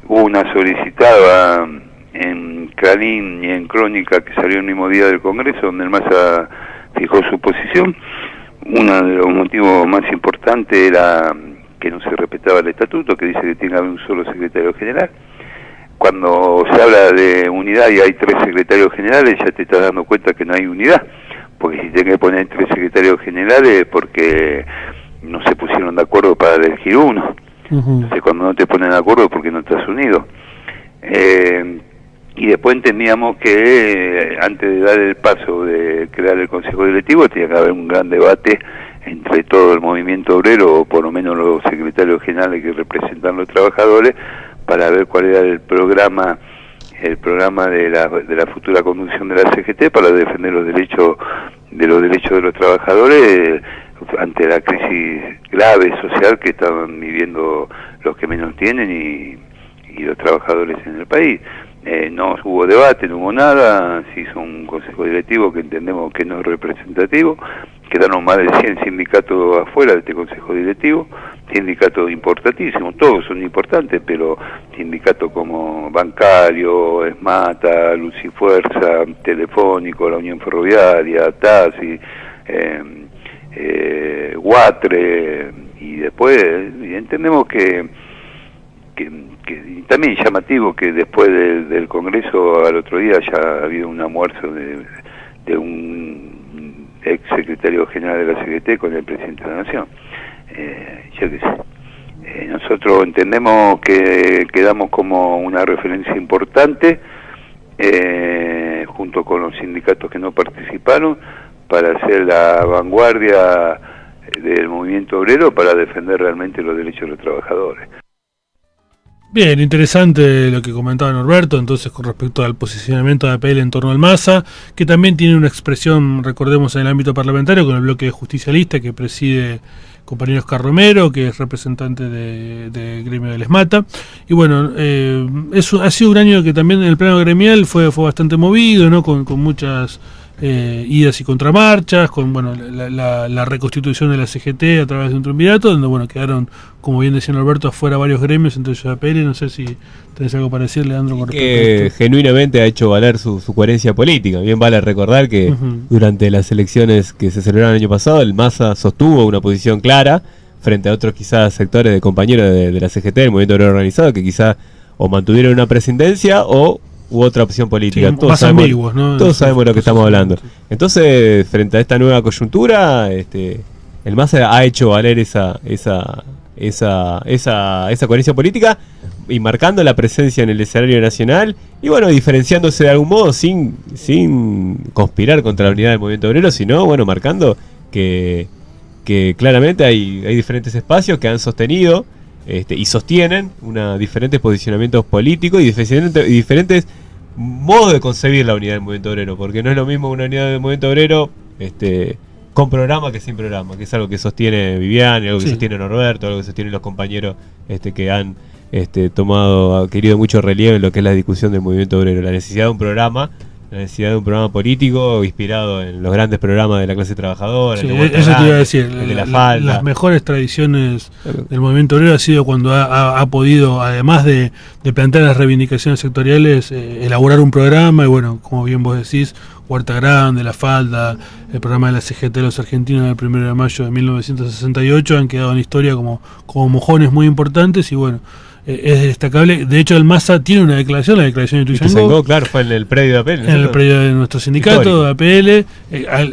Hubo una solicitada en Clarín y en Crónica que salió el mismo día del Congreso, donde el MASA fijó su posición. Uno de los motivos más importantes era que no se respetaba el estatuto, que dice que tiene que haber un solo secretario general. cuando se habla de unidad y hay 3 secretarios generales, ya te estás dando cuenta que no hay unidad, porque si tenés que poner 3 secretarios generales porque no se pusieron de acuerdo para elegir uno. Entonces cuando no te ponen de acuerdo es porque no estás unido. Y después entendíamos que antes de dar el paso de crear el Consejo Directivo tenía que haber un gran debate entre todo el movimiento obrero, o por lo menos los secretarios generales que representan a los trabajadores, para ver cuál era el programa de la futura conducción de la CGT para defender los derechos de los trabajadores ante la crisis grave social que estaban viviendo los que menos tienen y los trabajadores en el país. No hubo debate, no hubo nada, se hizo un consejo directivo que entendemos que no es representativo, quedaron más de 100 sindicatos afuera de este consejo directivo, sindicatos importantísimos, todos son importantes, pero sindicatos como Bancario, Esmata, Lucifuerza, Telefónico, la Unión Ferroviaria, TASI, Guatre, y después entendemos que también llamativo que después del Congreso al otro día ya ha habido un almuerzo de un ex secretario general de la CGT con el presidente de la Nación. Yo qué sé. Nosotros entendemos que quedamos como una referencia importante junto con los sindicatos que no participaron para hacer la vanguardia del movimiento obrero para defender realmente los derechos de los trabajadores. Bien, interesante lo que comentaba Norberto, entonces con respecto al posicionamiento de APL en torno al MASA, que también tiene una expresión, recordemos, en el ámbito parlamentario con el bloque justicialista que preside el compañero Oscar Romero, que es representante de gremio del ESMATA. Y bueno, ha sido un año que también en el plano gremial fue bastante movido, ¿no? Con muchas idas y contramarchas, con la reconstitución de la CGT a través de un triunvirato, donde quedaron, como bien decía Norberto, afuera varios gremios, entre ellos APL. No sé si tenés algo para decir, Leandro, con respecto a esto. Genuinamente ha hecho valer su coherencia política. Bien vale recordar que durante las elecciones que se celebraron el año pasado, el MASA sostuvo una posición clara frente a otros quizás sectores de compañeros de la CGT, del Movimiento Obrero Organizado, que quizás o mantuvieron una presidencia u otra opción política. Sí, todos sabemos, ambiguos, ¿no? Todos sabemos de lo que estamos hablando. Entonces, frente a esta nueva coyuntura, el MASA ha hecho valer esa coherencia política y marcando la presencia en el escenario nacional y diferenciándose de algún modo sin conspirar contra la unidad del movimiento obrero, sino marcando que claramente hay diferentes espacios que han sostenido y sostienen diferentes posicionamientos políticos y diferentes modos de concebir la unidad del movimiento obrero, porque no es lo mismo una unidad del movimiento obrero con programa que sin programa, que es algo que sostiene Vivian, algo que sostiene Norberto, algo que sostienen los compañeros que han querido mucho relieve en lo que es la discusión del movimiento obrero, la necesidad de un programa político inspirado en los grandes programas de la clase trabajadora. Sí, eso te iba a decir, las mejores tradiciones del movimiento obrero ha sido cuando ha podido, además de plantear las reivindicaciones sectoriales, elaborar un programa y como bien vos decís, Huerta Grande, La Falda, el programa de la CGT de los argentinos del 1 de mayo de 1968 han quedado en historia como mojones muy importantes y es destacable. De hecho, el MASA tiene una declaración, la declaración de Ituzaingó. Claro, fue en el predio de APL. En el predio de nuestro sindicato, de APL,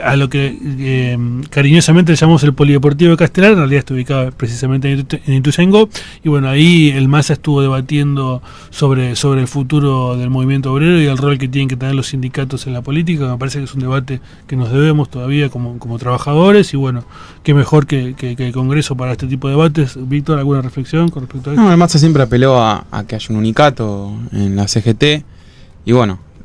a lo que cariñosamente le llamamos el Polideportivo de Castelar. En realidad está ubicado precisamente en Ituzaingó. Y ahí el MASA estuvo debatiendo sobre el futuro del movimiento obrero y el rol que tienen que tener los sindicatos en la política. Me parece que es un debate que nos debemos todavía como trabajadores. Y qué mejor que el Congreso para este tipo de debates. Víctor, ¿alguna reflexión con respecto a esto? No, el MASA siempre apeló a que haya un unicato en la CGT y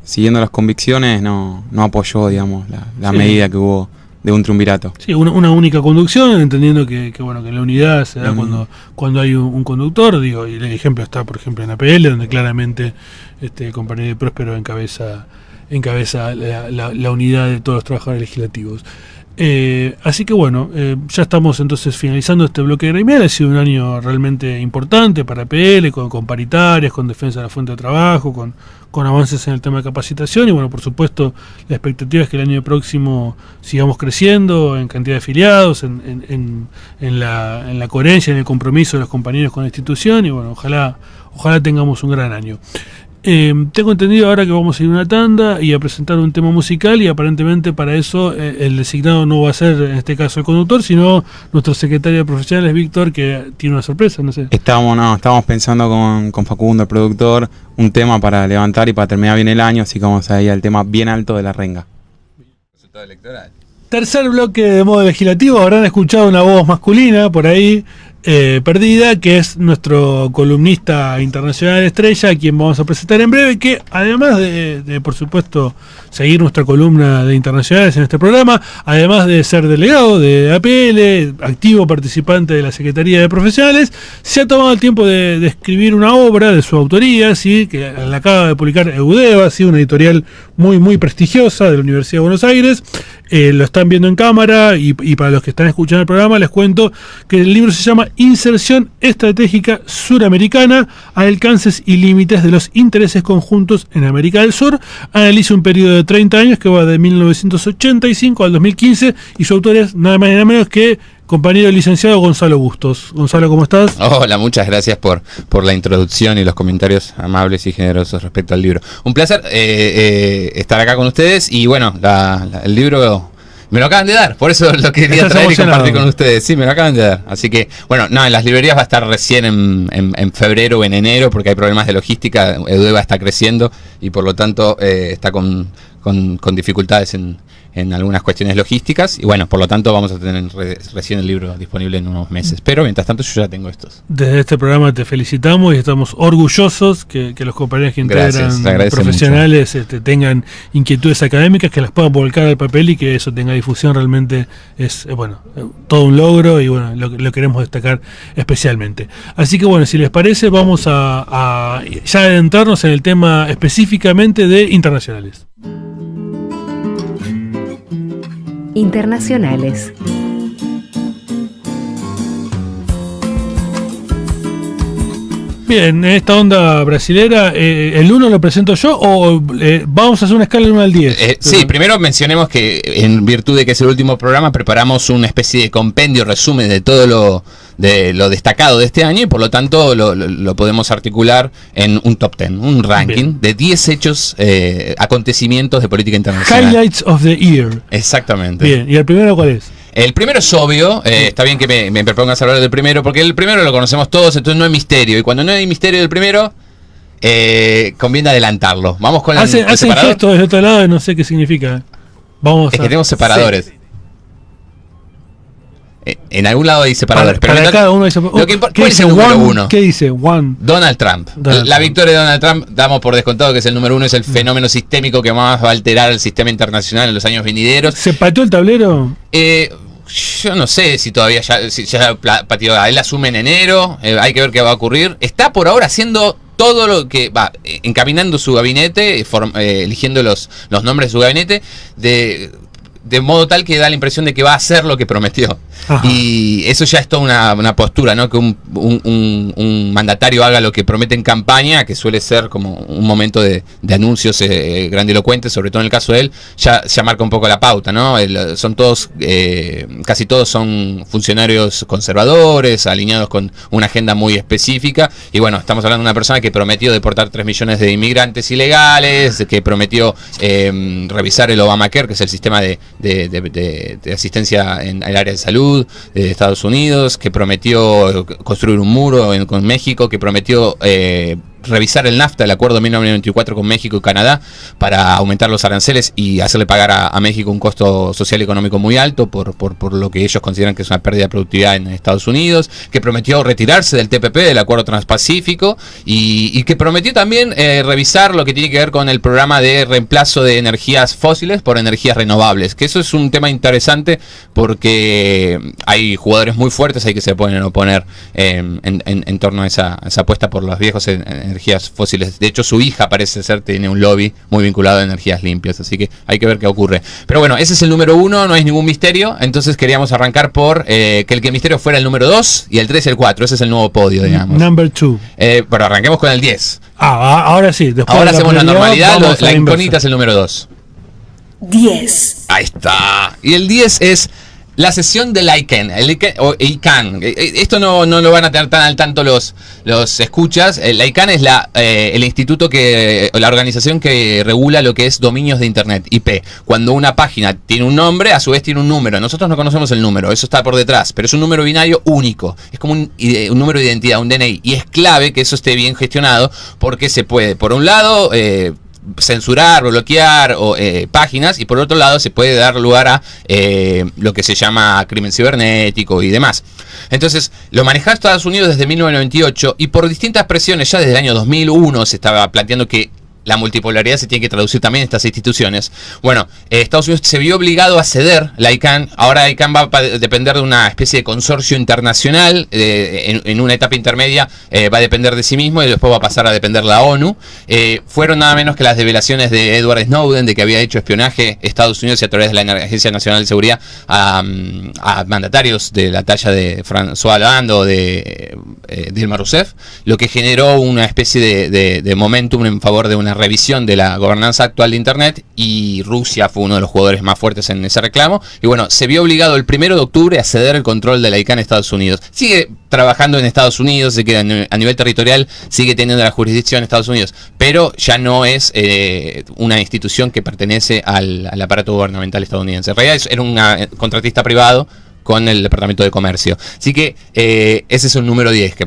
siguiendo las convicciones no apoyó, digamos, la medida que hubo de un triunvirato. Sí, una única conducción, entendiendo que la unidad se da cuando hay un conductor, y el ejemplo está, por ejemplo, en APL, donde claramente el compañero de Próspero encabeza la unidad de todos los trabajadores legislativos. Así que ya estamos entonces finalizando este bloque gremial. Ha sido un año realmente importante para PL, con paritarias, con defensa de la fuente de trabajo, con avances en el tema de capacitación y por supuesto la expectativa es que el año próximo sigamos creciendo en cantidad de afiliados, en la coherencia, en el compromiso de los compañeros con la institución y ojalá tengamos un gran año. Tengo entendido ahora que vamos a ir a una tanda y a presentar un tema musical, y aparentemente para eso el designado no va a ser en este caso el conductor, sino nuestro secretario de profesionales, Víctor, que tiene una sorpresa, no sé. Estábamos pensando con Facundo, el productor, un tema para levantar y para terminar bien el año, así que vamos a ir al tema bien alto de La Renga. Resultado electoral. Tercer bloque de modo legislativo. Habrán escuchado una voz masculina por ahí perdida, que es nuestro columnista internacional estrella, a quien vamos a presentar en breve, que además de por supuesto seguir nuestra columna de internacionales en este programa, además de ser delegado de APL, activo participante de la Secretaría de Profesionales, se ha tomado el tiempo de escribir una obra de su autoría, ¿sí? Que la acaba de publicar Eudeva, ¿sí? Una editorial muy prestigiosa de la Universidad de Buenos Aires. Lo están viendo en cámara, y para los que están escuchando el programa les cuento que el libro se llama Inserción Estratégica Suramericana, alcances y límites de los intereses conjuntos en América del Sur. Analiza un periodo de 30 años que va de 1985 al 2015, y su autor es nada más y nada menos que compañero licenciado Gonzalo Bustos. Gonzalo, ¿cómo estás? Hola, muchas gracias por la introducción y los comentarios amables y generosos respecto al libro. Un placer estar acá con ustedes, y bueno, el libro me lo acaban de dar, por eso lo quería traer y compartir con ustedes. Sí, me lo acaban de dar. Así que, bueno, no, en las librerías va a estar recién en febrero o en enero, porque hay problemas de logística. Eudeva está creciendo y por lo tanto está con dificultades en algunas cuestiones logísticas, y bueno, por lo tanto vamos a tener recién el libro disponible en unos meses, pero mientras tanto yo ya tengo estos. Desde este programa te felicitamos y estamos orgullosos que los compañeros que integran profesionales tengan inquietudes académicas, que las puedan volcar al papel y que eso tenga difusión. Realmente es todo un logro, y bueno, lo queremos destacar especialmente. Así que bueno, si les parece, vamos a ya adentrarnos en el tema específicamente de internacionales. Internacionales. Bien, en esta onda brasilera, ¿el 1 lo presento yo o vamos a hacer una escala del 1 al 10? Sí, primero mencionemos que en virtud de que es el último programa, preparamos una especie de compendio, resumen de todo lo destacado de este año, y por lo tanto lo podemos articular en un top 10, un ranking de 10 hechos, acontecimientos de política internacional. Highlights of the year. Exactamente. Bien, ¿y el primero cuál es? El primero es obvio, está bien que me propongas hablar del primero, porque el primero lo conocemos todos, entonces no hay misterio, y cuando no hay misterio del primero, conviene adelantarlo. Vamos con el separador. Hacen gestos desde otro lado y no sé qué significa. Es que tenemos separadores. Sí. En algún lado hay separadores. Para cada uno hay separadores. ¿Cuál es el número uno? ¿Qué dice? Donald Trump. La victoria de Donald Trump, damos por descontado que es el número uno, es el fenómeno sistémico que más va a alterar el sistema internacional en los años venideros. ¿Se pateó el tablero? Yo no sé si todavía ya pateó. Él asume en enero, hay que ver qué va a ocurrir. Está por ahora haciendo todo lo que va, encaminando su gabinete, eligiendo los nombres de su gabinete, de modo tal que da la impresión de que va a hacer lo que prometió. Ajá. Y eso ya es toda una postura, ¿no? Que un mandatario haga lo que promete en campaña, que suele ser como un momento de anuncios grandilocuentes, sobre todo en el caso de él, ya marca un poco la pauta, ¿no? Son todos, casi todos son funcionarios conservadores, alineados con una agenda muy específica, y bueno, estamos hablando de una persona que prometió deportar 3 millones de inmigrantes ilegales, que prometió revisar el Obamacare, que es el sistema de asistencia en el área de salud de Estados Unidos, que prometió construir un muro con México, que prometió revisar el NAFTA, el acuerdo de 1994 con México y Canadá, para aumentar los aranceles y hacerle pagar a México un costo social y económico muy alto por lo que ellos consideran que es una pérdida de productividad en Estados Unidos, que prometió retirarse del TPP, del Acuerdo Transpacífico, y que prometió también revisar lo que tiene que ver con el programa de reemplazo de energías fósiles por energías renovables, que eso es un tema interesante porque hay jugadores muy fuertes ahí que se pueden oponer en torno a esa apuesta por los viejos energías fósiles. De hecho, su hija parece ser tiene un lobby muy vinculado a energías limpias, así que hay que ver qué ocurre. Pero bueno, ese es el número 1, no es ningún misterio, entonces queríamos arrancar por que el misterio fuera el número 2 y el 3 y el 4, ese es el nuevo podio, digamos. Number 2. Pero arranquemos con el 10. Ahora sí. Ahora hacemos la normalidad, la incógnita es el número 2. 10. Ahí está. Y el 10 es La sesión del ICANN, o ICANN. Esto no lo van a tener tan al tanto los escuchas. El ICANN es el instituto la organización que regula lo que es dominios de Internet, IP. Cuando una página tiene un nombre, a su vez tiene un número. Nosotros no conocemos el número, eso está por detrás, pero es un número binario único. Es como un número de identidad, un DNI. Y es clave que eso esté bien gestionado porque se puede, por un lado, censurar, bloquear páginas, y por otro lado se puede dar lugar a lo que se llama crimen cibernético y demás. Entonces lo manejaba Estados Unidos desde 1998 y por distintas presiones ya desde el año 2001 se estaba planteando que la multipolaridad se tiene que traducir también en estas instituciones. Bueno, Estados Unidos se vio obligado a ceder la ICANN. Ahora la ICANN va a depender de una especie de consorcio internacional. En una etapa intermedia va a depender de sí mismo y después va a pasar a depender de la ONU. Fueron nada menos que las revelaciones de Edward Snowden, de que había hecho espionaje Estados Unidos y a través de la Agencia Nacional de Seguridad a mandatarios de la talla de François Hollande o de Dilma Rousseff, lo que generó una especie de momentum en favor de una revisión de la gobernanza actual de Internet, y Rusia fue uno de los jugadores más fuertes en ese reclamo, y bueno, se vio obligado el 1 de octubre a ceder el control de la ICANN a Estados Unidos. Sigue trabajando en Estados Unidos, se queda a nivel territorial, sigue teniendo la jurisdicción en Estados Unidos, pero ya no es una institución que pertenece al aparato gubernamental estadounidense. En realidad era un contratista privado con el Departamento de Comercio. Así que ese es un número 10.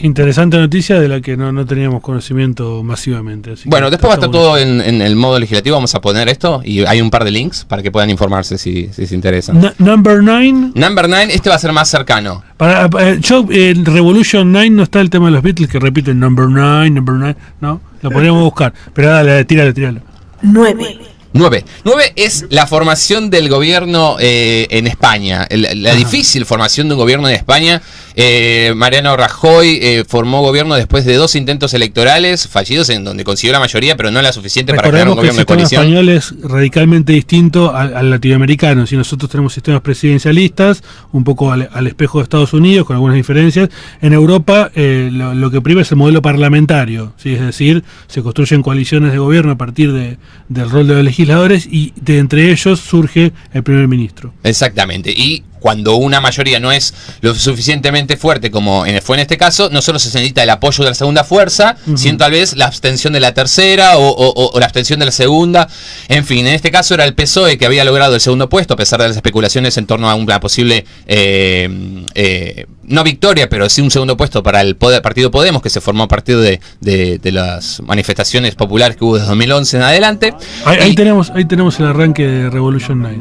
Interesante noticia de la que no teníamos conocimiento masivamente. Bueno, después va a estar todo en el modo legislativo. Vamos a poner esto y hay un par de links para que puedan informarse si se interesan. Number 9. Number 9, este va a ser más cercano. En Revolution 9 no está el tema de los Beatles que repiten Number 9, ¿no? Lo podríamos buscar. Pero dale, tíralo. 9 es la formación del gobierno en España, la difícil formación de un gobierno en España. Mariano Rajoy formó gobierno después de 2 intentos electorales fallidos en donde consiguió la mayoría, pero no la suficiente para crear un gobierno de coalición. El sistema español es radicalmente distinto al latinoamericano. Si nosotros tenemos sistemas presidencialistas, un poco al espejo de Estados Unidos, con algunas diferencias. En Europa lo que prima es el modelo parlamentario, ¿sí? Es decir, se construyen coaliciones de gobierno a partir del rol de los legisladores y entre ellos surge el primer ministro. Exactamente. Y cuando una mayoría no es lo suficientemente fuerte como fue en este caso, no solo se necesita el apoyo de la segunda fuerza, sino tal vez la abstención de la tercera o la abstención de la segunda. En fin, en este caso era el PSOE que había logrado el segundo puesto, a pesar de las especulaciones en torno a una posible no victoria, pero sí un segundo puesto para el partido Podemos, que se formó a partir de las manifestaciones populares que hubo desde 2011 en adelante. Ahí tenemos el arranque de Revolution 9.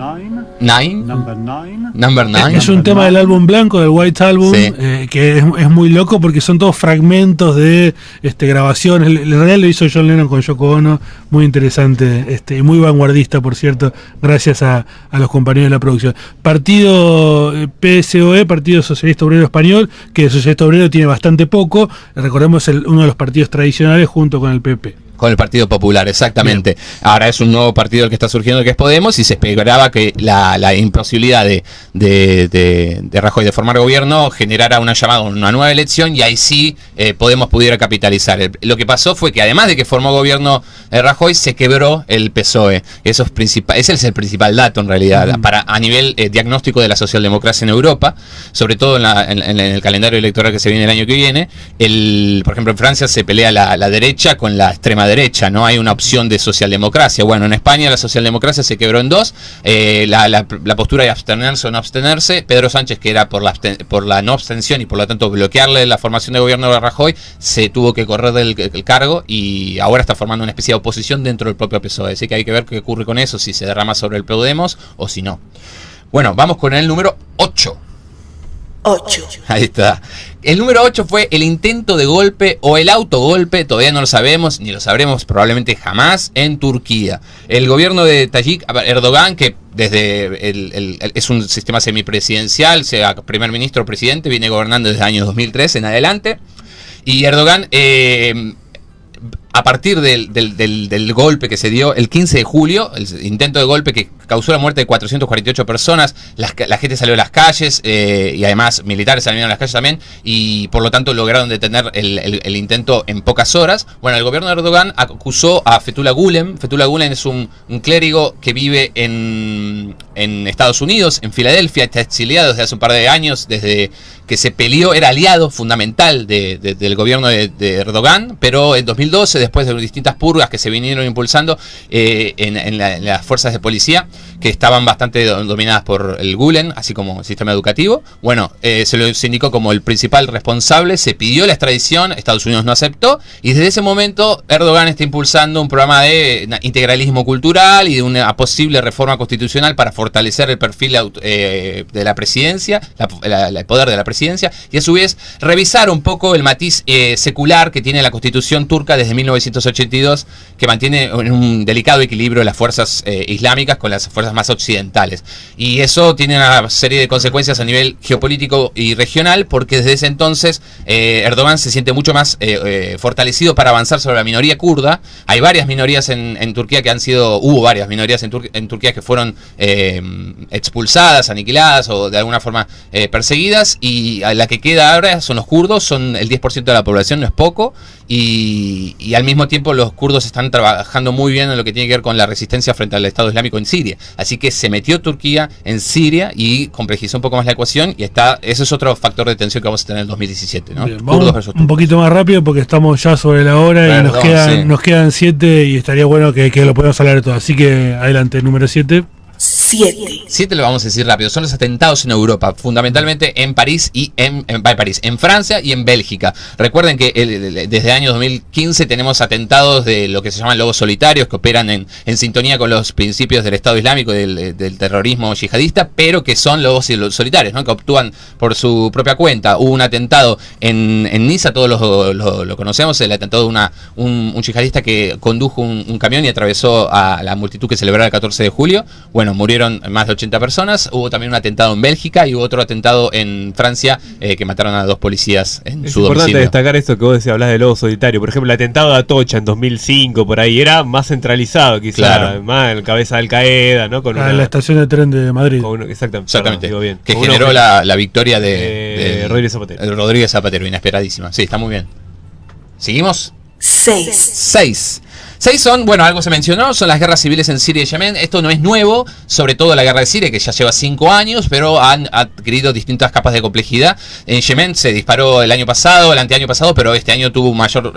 Number 9. Es un tema del álbum blanco, del White Album, sí. Que es muy loco porque son todos fragmentos de grabaciones. En realidad lo hizo John Lennon con Yoko Ono, muy interesante y muy vanguardista, por cierto, gracias a los compañeros de la producción. Partido PSOE, Partido Socialista Obrero Español, que el Socialista Obrero tiene bastante poco, recordemos uno de los partidos tradicionales junto con el PP. Con el Partido Popular, exactamente. Bien. Ahora es un nuevo partido el que está surgiendo, que es Podemos, y se esperaba que la imposibilidad de Rajoy de formar gobierno generara una nueva elección, y ahí sí Podemos pudiera capitalizar. Lo que pasó fue que además de que formó gobierno Rajoy, se quebró el PSOE. Ese es el principal dato en realidad, a nivel diagnóstico de la socialdemocracia en Europa, sobre todo en el calendario electoral que se viene el año que viene. Por ejemplo, en Francia se pelea la derecha con la extrema derecha, no hay una opción de socialdemocracia. Bueno, en España la socialdemocracia se quebró en 2, la postura de abstenerse o no abstenerse. Pedro Sánchez, que era por la no abstención y por lo tanto bloquearle la formación de gobierno de Rajoy, se tuvo que correr del cargo y ahora está formando una especie de oposición dentro del propio PSOE, así que hay que ver qué ocurre con eso, si se derrama sobre el Podemos o si no. Bueno, vamos con el número 8. Ahí está. El número 8 fue el intento de golpe o el autogolpe, todavía no lo sabemos, ni lo sabremos probablemente jamás, en Turquía. El gobierno de Tayyip Erdogan, que desde es un sistema semipresidencial, sea primer ministro o presidente, viene gobernando desde el año 2003 en adelante. Y Erdogan, a partir del golpe que se dio el 15 de julio, el intento de golpe que causó la muerte de 448 personas, la gente salió a las calles y además militares salieron a las calles también, y por lo tanto lograron detener el intento en pocas horas. Bueno, el gobierno de Erdogan acusó a Fethullah Gulen. Fethullah Gulen es un clérigo que vive en en Estados Unidos, en Filadelfia, está exiliado desde hace un par de años, desde que se peleó, era aliado fundamental del gobierno de Erdogan, pero en 2012, después de distintas purgas que se vinieron impulsando en las fuerzas de policía, que estaban bastante dominadas por el Gulen, así como el sistema educativo, bueno, se lo indicó como el principal responsable, se pidió la extradición, Estados Unidos no aceptó, y desde ese momento Erdogan está impulsando un programa de integralismo cultural y de una posible reforma constitucional para fortalecer el perfil de la presidencia, el poder de la presidencia, y a su vez revisar un poco el matiz secular que tiene la constitución turca desde 1982, que mantiene un delicado equilibrio las fuerzas islámicas con las fuerzas más occidentales. Y eso tiene una serie de consecuencias a nivel geopolítico y regional, porque desde ese entonces Erdogan se siente mucho más fortalecido para avanzar sobre la minoría kurda. Hay varias minorías en Turquía que hubo varias minorías en Turquía que fueron expulsadas, aniquiladas o de alguna forma perseguidas, y a la que queda ahora son los kurdos, son el 10% de la población, no es poco, y al mismo tiempo los kurdos están trabajando muy bien en lo que tiene que ver con la resistencia frente al Estado Islámico en Siria. Así que se metió Turquía en Siria y complejizó un poco más la ecuación, y ese es otro factor de tensión que vamos a tener en el 2017, ¿no? Bien, vamos un poquito más rápido porque estamos ya sobre la hora. Perdón, y nos quedan 7 y estaría bueno que lo podamos hablar de todo. Así que adelante, número 7. 7 lo vamos a decir rápido. Son los atentados en Europa, fundamentalmente en París y en Francia y en Bélgica. Recuerden que desde el año 2015 tenemos atentados de lo que se llaman lobos solitarios, que operan en sintonía con los principios del Estado Islámico y del terrorismo yihadista, pero que son lobos solitarios, ¿no? Que actúan por su propia cuenta. Hubo un atentado en Niza, todos lo conocemos, el atentado de un yihadista que condujo un camión y atravesó a la multitud que celebraba el 14 de julio. Bueno, murieron más de 80 personas. Hubo también un atentado en Bélgica y hubo otro atentado en Francia que mataron a 2 policías en su domicilio. Es importante destacar esto que vos decías, hablás de lobo solitario. Por ejemplo, el atentado de Atocha en 2005, por ahí, era más centralizado, quizás, claro, más en cabeza de Al Qaeda, ¿no? En la estación de tren de Madrid. Exactamente. Perdón, digo bien. Que generó la victoria de Rodríguez Zapatero. Rodríguez Zapatero, inesperadísima. Sí, está muy bien. ¿Seguimos? 6 son, bueno, algo se mencionó, son las guerras civiles en Siria y Yemen. Esto no es nuevo, sobre todo la guerra de Siria, que ya lleva 5 años, pero han adquirido distintas capas de complejidad. En Yemen se disparó el año pasado, el anteaño pasado, pero este año tuvo mayor...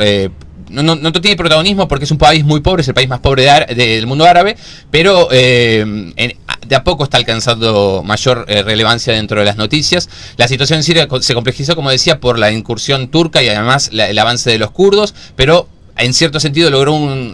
No tiene protagonismo porque es un país muy pobre, es el país más pobre del mundo árabe, pero de a poco está alcanzando mayor relevancia dentro de las noticias. La situación en Siria se complejizó, como decía, por la incursión turca y además el avance de los kurdos, pero en cierto sentido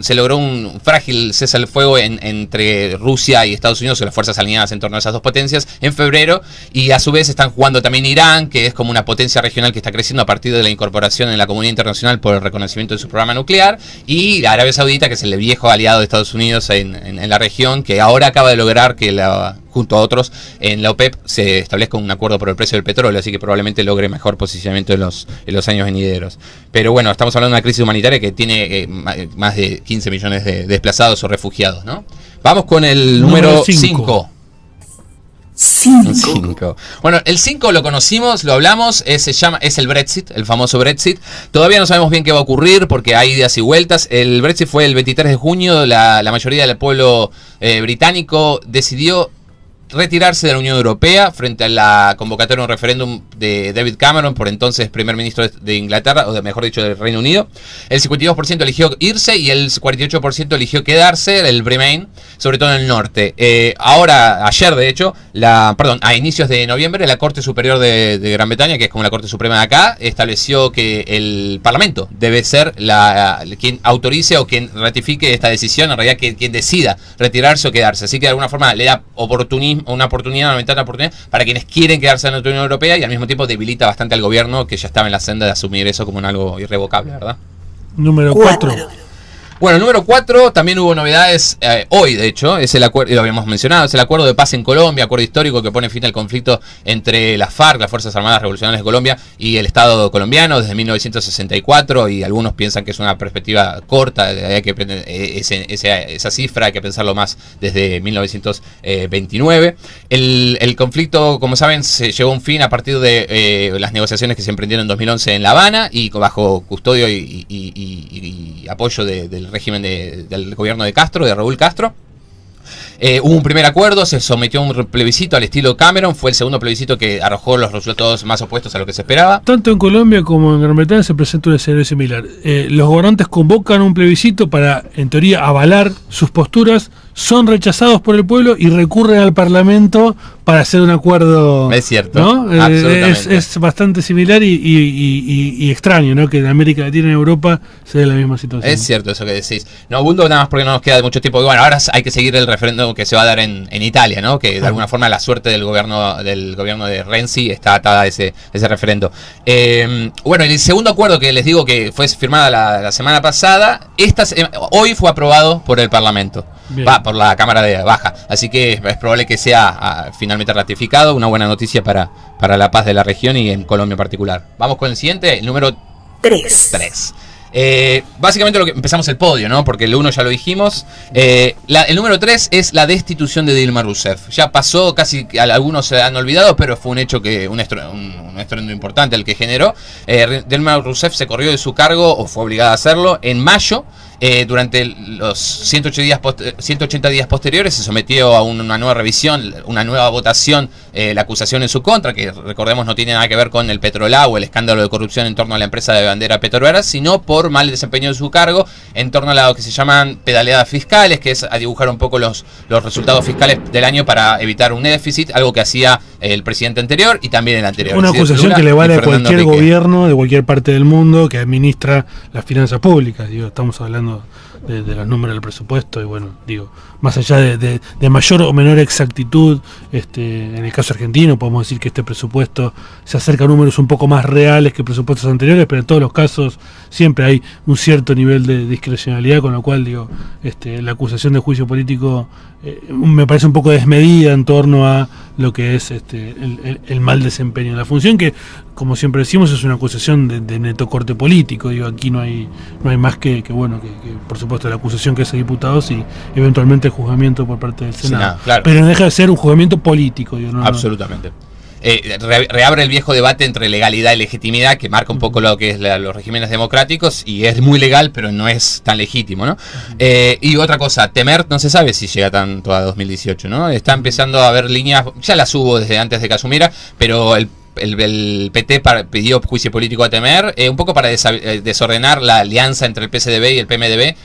se logró un frágil cese al fuego entre Rusia y Estados Unidos, o las fuerzas alineadas en torno a esas dos potencias, en febrero, y a su vez están jugando también Irán, que es como una potencia regional que está creciendo a partir de la incorporación en la comunidad internacional por el reconocimiento de su programa nuclear, y Arabia Saudita, que es el viejo aliado de Estados Unidos en la región, que ahora acaba de lograr que junto a otros en la OPEP se establezca un acuerdo por el precio del petróleo, así que probablemente logre mejor posicionamiento en los años venideros. Pero bueno, estamos hablando de una crisis humanitaria que tiene más de 15 millones de desplazados o refugiados, ¿no? Vamos con el número 5. 5. Bueno, el 5 lo conocimos, lo hablamos, es el Brexit, el famoso Brexit. Todavía no sabemos bien qué va a ocurrir porque hay idas y vueltas. El Brexit fue el 23 de junio, la mayoría del pueblo británico decidió retirarse de la Unión Europea frente a la convocatoria de un referéndum de David Cameron, por entonces primer ministro de Inglaterra, o mejor dicho del Reino Unido. El 52% eligió irse y el 48% eligió quedarse, el Remain, sobre todo en el norte. Ayer de hecho, a inicios de noviembre, la Corte Superior de Gran Bretaña, que es como la Corte Suprema de acá, estableció que el Parlamento debe ser quien autorice o quien ratifique esta decisión, en realidad quien decida retirarse o quedarse. Así que de alguna forma le da una ventana de oportunidad para quienes quieren quedarse en la Unión Europea, y al mismo tiempo debilita bastante al gobierno, que ya estaba en la senda de asumir eso como algo irrevocable, ¿verdad? Número 4. Bueno, el número 4, también hubo novedades hoy, de hecho, es el acuerdo, lo habíamos mencionado, es el acuerdo de paz en Colombia, acuerdo histórico que pone fin al conflicto entre las FARC, las Fuerzas Armadas Revolucionarias de Colombia, y el Estado colombiano desde 1964, y algunos piensan que es una perspectiva corta, hay que esa cifra hay que pensarlo más desde 1929. El conflicto, como saben, se llegó a un fin a partir de las negociaciones que se emprendieron en 2011 en La Habana, y bajo custodio y apoyo del régimen del gobierno de Raúl Castro. Hubo un primer acuerdo, se sometió a un plebiscito al estilo Cameron, fue el segundo plebiscito que arrojó los resultados más opuestos a lo que se esperaba. Tanto en Colombia como en Gran Bretaña se presenta un escenario similar. Los gobernantes convocan un plebiscito para, en teoría, avalar sus posturas, son rechazados por el pueblo y recurren al Parlamento para hacer un acuerdo. Es cierto, ¿no? absolutamente. Es bastante similar y extraño, ¿no? Que en América Latina y en Europa se dé la misma situación. Es cierto eso que decís. No, Bundo, nada más porque no nos queda mucho tiempo. Y bueno, ahora hay que seguir el referéndum que se va a dar en Italia, ¿no? Que de alguna forma la suerte del gobierno de Renzi está atada a ese referendo. Bueno, el segundo acuerdo que les digo que fue firmada la semana pasada, hoy fue aprobado por el Parlamento. Va por la Cámara de Baja. Así que es probable que sea finalmente ratificado. Una buena noticia para la paz de la región y en Colombia en particular. Vamos con el siguiente, el número 3. Básicamente empezamos el podio, ¿no? Porque el 1 ya lo dijimos. El número 3 es la destitución de Dilma Rousseff. Ya pasó, casi algunos se han olvidado, pero fue un hecho un estruendo importante el que generó. Dilma Rousseff se corrió de su cargo, o fue obligada a hacerlo, en mayo. Durante los 180 días posteriores se sometió a una nueva revisión, una nueva votación, la acusación en su contra, que recordemos no tiene nada que ver con el Petrolao o el escándalo de corrupción en torno a la empresa de bandera petrolera, sino por mal desempeño de su cargo en torno a lo que se llaman pedaleadas fiscales, que es a dibujar un poco los resultados fiscales del año para evitar un déficit, algo que hacía el presidente anterior y también el anterior. Una acusación Lula que le vale a cualquier Enrique. gobierno de cualquier parte del mundo que administra las finanzas públicas. Digo, estamos hablando de los números del presupuesto y bueno, digo, más allá de mayor o menor exactitud, en el caso argentino podemos decir que este presupuesto se acerca a números un poco más reales que presupuestos anteriores, pero en todos los casos siempre hay un cierto nivel de discrecionalidad, con lo cual digo, la acusación de juicio político me parece un poco desmedida en torno a lo que es el mal desempeño de la función, que como siempre decimos es una acusación de neto corte político. Digo, aquí no hay más que bueno, que por supuesto la acusación que hace diputados y eventualmente el juzgamiento por parte del Senado. Senado, claro. Pero no deja de ser un juzgamiento político. Digo, Absolutamente. Reabre el viejo debate entre legalidad y legitimidad, que marca un poco lo que es los regímenes democráticos, y es muy legal, pero no es tan legítimo, ¿no? Y otra cosa, Temer no se sabe si llega tanto a 2018, ¿no? Está empezando a haber líneas, ya las hubo desde antes de que asumiera, pero el PT pidió juicio político a Temer, un poco para desordenar la alianza entre el PSDB y el PMDB.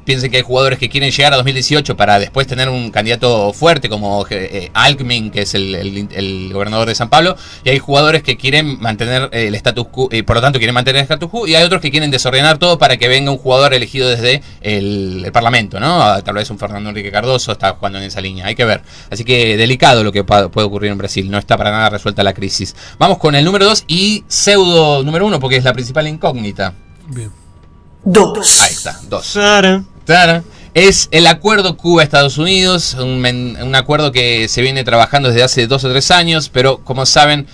Piensen que hay jugadores que quieren llegar a 2018 para después tener un candidato fuerte como Alckmin, que es el gobernador de San Pablo, y hay jugadores que quieren mantener el status quo, por lo tanto quieren mantener el status quo, y hay otros que quieren desordenar todo para que venga un jugador elegido desde el Parlamento, ¿no? Tal vez un Fernando Enrique Cardoso está jugando en esa línea, hay que ver. Así que delicado lo que puede ocurrir en Brasil, no está para nada resuelta la crisis. Vamos con el número 2 y pseudo número 1, porque es la principal incógnita. Bien. 2. Ahí está, 2. Es el acuerdo Cuba-Estados Unidos, un acuerdo que se viene trabajando desde hace 2 o 3 años, pero como saben,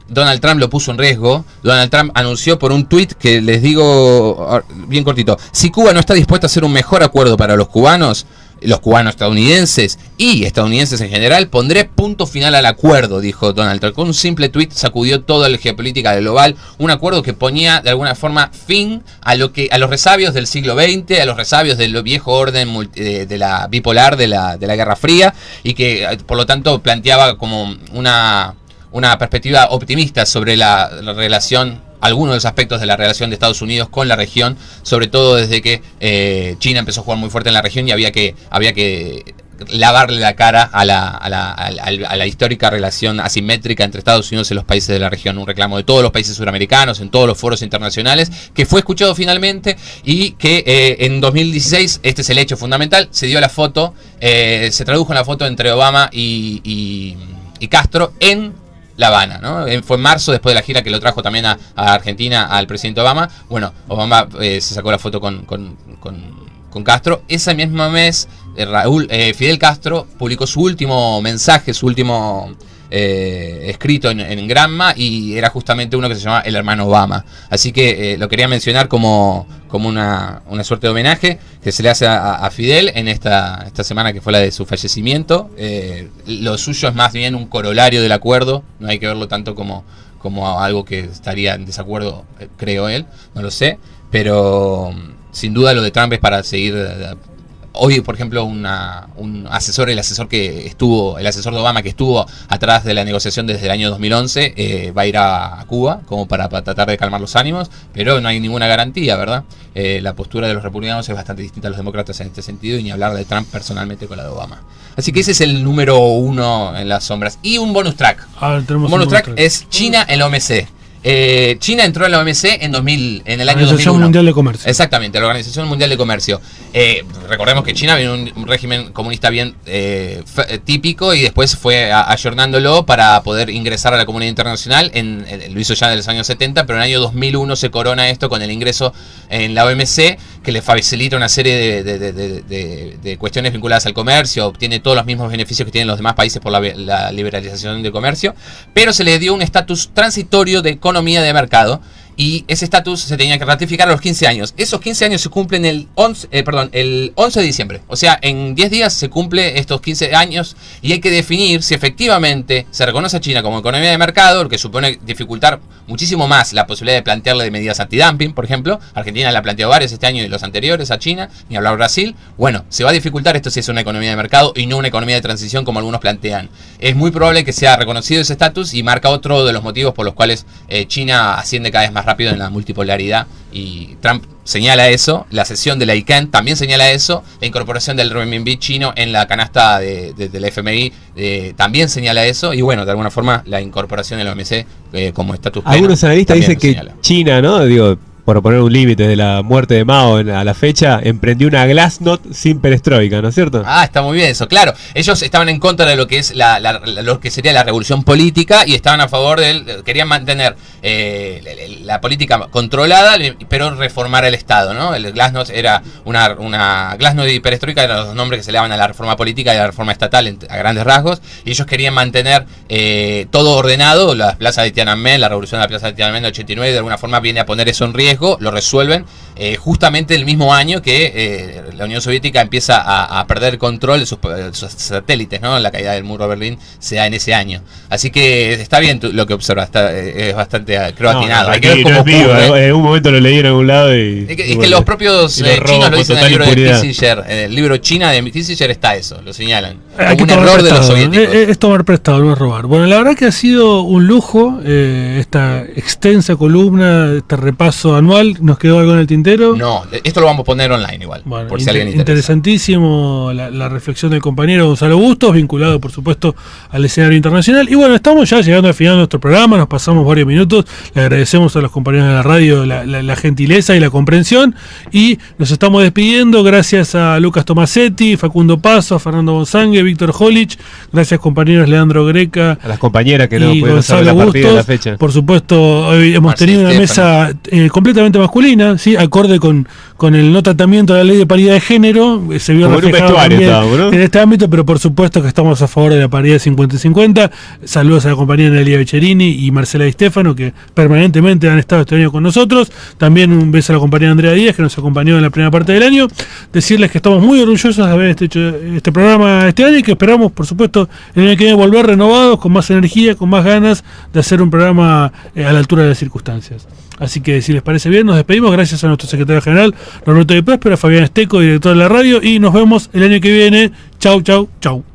Donald Trump lo puso en riesgo. Donald Trump anunció por un tuit que les digo bien cortito: si Cuba no está dispuesta a hacer un mejor acuerdo para los cubanos estadounidenses y estadounidenses en general, pondré punto final al acuerdo, dijo Donald Trump. Con un simple tuit sacudió toda la geopolítica global, un acuerdo que ponía de alguna forma fin a los resabios del siglo XX, a los resabios del viejo orden de la bipolar de la Guerra Fría, y que por lo tanto planteaba como una perspectiva optimista sobre la relación, algunos de los aspectos de la relación de Estados Unidos con la región, sobre todo desde que China empezó a jugar muy fuerte en la región y había que lavarle la cara a la histórica relación asimétrica entre Estados Unidos y los países de la región, un reclamo de todos los países suramericanos en todos los foros internacionales, que fue escuchado finalmente, y que en 2016, este es el hecho fundamental, se dio la foto, se tradujo en la foto entre Obama y Castro en La Habana, ¿no? Fue en marzo, después de la gira que lo trajo también a Argentina al presidente Obama. Bueno, Obama se sacó la foto con Castro. Ese mismo mes, Fidel Castro publicó su último mensaje, su último escrito en Granma, y era justamente uno que se llamaba El Hermano Obama. Así que lo quería mencionar como una suerte de homenaje que se le hace a Fidel en esta semana que fue la de su fallecimiento. Lo suyo es más bien un corolario del acuerdo, no hay que verlo tanto como algo que estaría en desacuerdo, creo él, no lo sé, pero sin duda lo de Trump es para seguir hoy, por ejemplo, un asesor, el asesor de Obama que estuvo atrás de la negociación desde el año 2011, va a ir a Cuba como para tratar de calmar los ánimos, pero no hay ninguna garantía, ¿verdad? La postura de los republicanos es bastante distinta a los demócratas en este sentido, y ni hablar de Trump personalmente con la de Obama. Así que ese es el número 1 en las sombras. Y un bonus track. Un bonus track es China en la OMC. China entró en la OMC en el año 2001. Organización Mundial de Comercio. Exactamente, la Organización Mundial de Comercio. Recordemos que China viene un régimen comunista bien típico, y después fue ayornándolo para poder ingresar a la comunidad internacional. Lo hizo ya en los años 70, pero en el año 2001 se corona esto con el ingreso en la OMC, que le facilita una serie de cuestiones vinculadas al comercio, obtiene todos los mismos beneficios que tienen los demás países por la liberalización del comercio, pero se le dio un estatus transitorio de economía de mercado, y ese estatus se tenía que ratificar a los 15 años. Esos 15 años se cumplen el 11 de diciembre. O sea, en 10 días se cumple estos 15 años, y hay que definir si efectivamente se reconoce a China como economía de mercado, lo que supone dificultar muchísimo más la posibilidad de plantearle medidas antidumping, por ejemplo. Argentina la planteó varias este año y los anteriores a China, ni hablar Brasil. Bueno, se va a dificultar esto si es una economía de mercado y no una economía de transición como algunos plantean. Es muy probable que sea reconocido ese estatus, y marca otro de los motivos por los cuales China asciende cada vez más rápido en la multipolaridad, y Trump señala eso, la cesión de la ICANN también señala eso, la incorporación del renminbi chino en la canasta de la FMI también señala eso, y bueno, de alguna forma la incorporación de la OMC como estatus pleno. Algunos analistas dicen que China, ¿no? Digo, por poner un límite de la muerte de Mao a la fecha, emprendió una glasnost sin perestroika, ¿no es cierto? Está muy bien eso, claro. Ellos estaban en contra de lo que es lo que sería la revolución política, y estaban a favor querían mantener la política controlada, pero reformar el Estado, ¿no? El glasnost era una glasnost y perestroika eran los dos nombres que se le daban a la reforma política y a la reforma estatal a grandes rasgos, y ellos querían mantener todo ordenado. La plaza de Tiananmen, la revolución de la plaza de Tiananmen del 89, de alguna forma viene a poner eso en riesgo. Lo resuelven justamente el mismo año que la Unión Soviética empieza a perder el control de sus satélites, ¿no? La caída del muro de Berlín se da en ese año. Así que está bien lo que observas, es bastante atinado. Hay que ver cómo ocurre. En un momento lo leí en algún lado y... Es que los propios chinos lo dicen en el libro de Kissinger. En el libro China de Kissinger está eso, lo señalan. Hay un error de los soviéticos. Es tomar prestado, no es robar. Bueno, la verdad que ha sido un lujo esta extensa columna, este repaso anual. ¿Nos quedó algo en el tintero? No, esto lo vamos a poner online igual, bueno, por si alguien interesa. Interesantísimo la reflexión del compañero Gonzalo Bustos, vinculado por supuesto al escenario internacional. Y bueno, estamos ya llegando al final de nuestro programa, nos pasamos varios minutos. Le agradecemos a los compañeros de la radio la gentileza y la comprensión, y nos estamos despidiendo. Gracias a Lucas Tomasetti, Facundo Paso, a Fernando Bonsangue, Víctor Jolich. Gracias compañeros Leandro Greca, a las compañeras que no pudieron Gonzalo saber la partida de la fecha. Por supuesto, hoy hemos tenido una mesa completamente masculina, ¿sí? Acorde con el no tratamiento de la ley de paridad de género. Se vio como reflejado también en este ámbito, pero por supuesto que estamos a favor de la paridad 50-50. Saludos a la compañera Nelia Beccherini y Marcela Di Stefano, que permanentemente han estado este año con nosotros. También un beso a la compañera Andrea Díaz, que nos acompañó en la primera parte del año. Decirles que estamos muy orgullosos de haber hecho este programa este año, y que esperamos, por supuesto, en el que viene volver renovados, con más energía, con más ganas de hacer un programa a la altura de las circunstancias. Así que, si les parece bien, nos despedimos. Gracias a nuestro secretario general, Roberto de Próspero, a Fabián Esteco, director de la radio, y nos vemos el año que viene. Chau, chau, chau.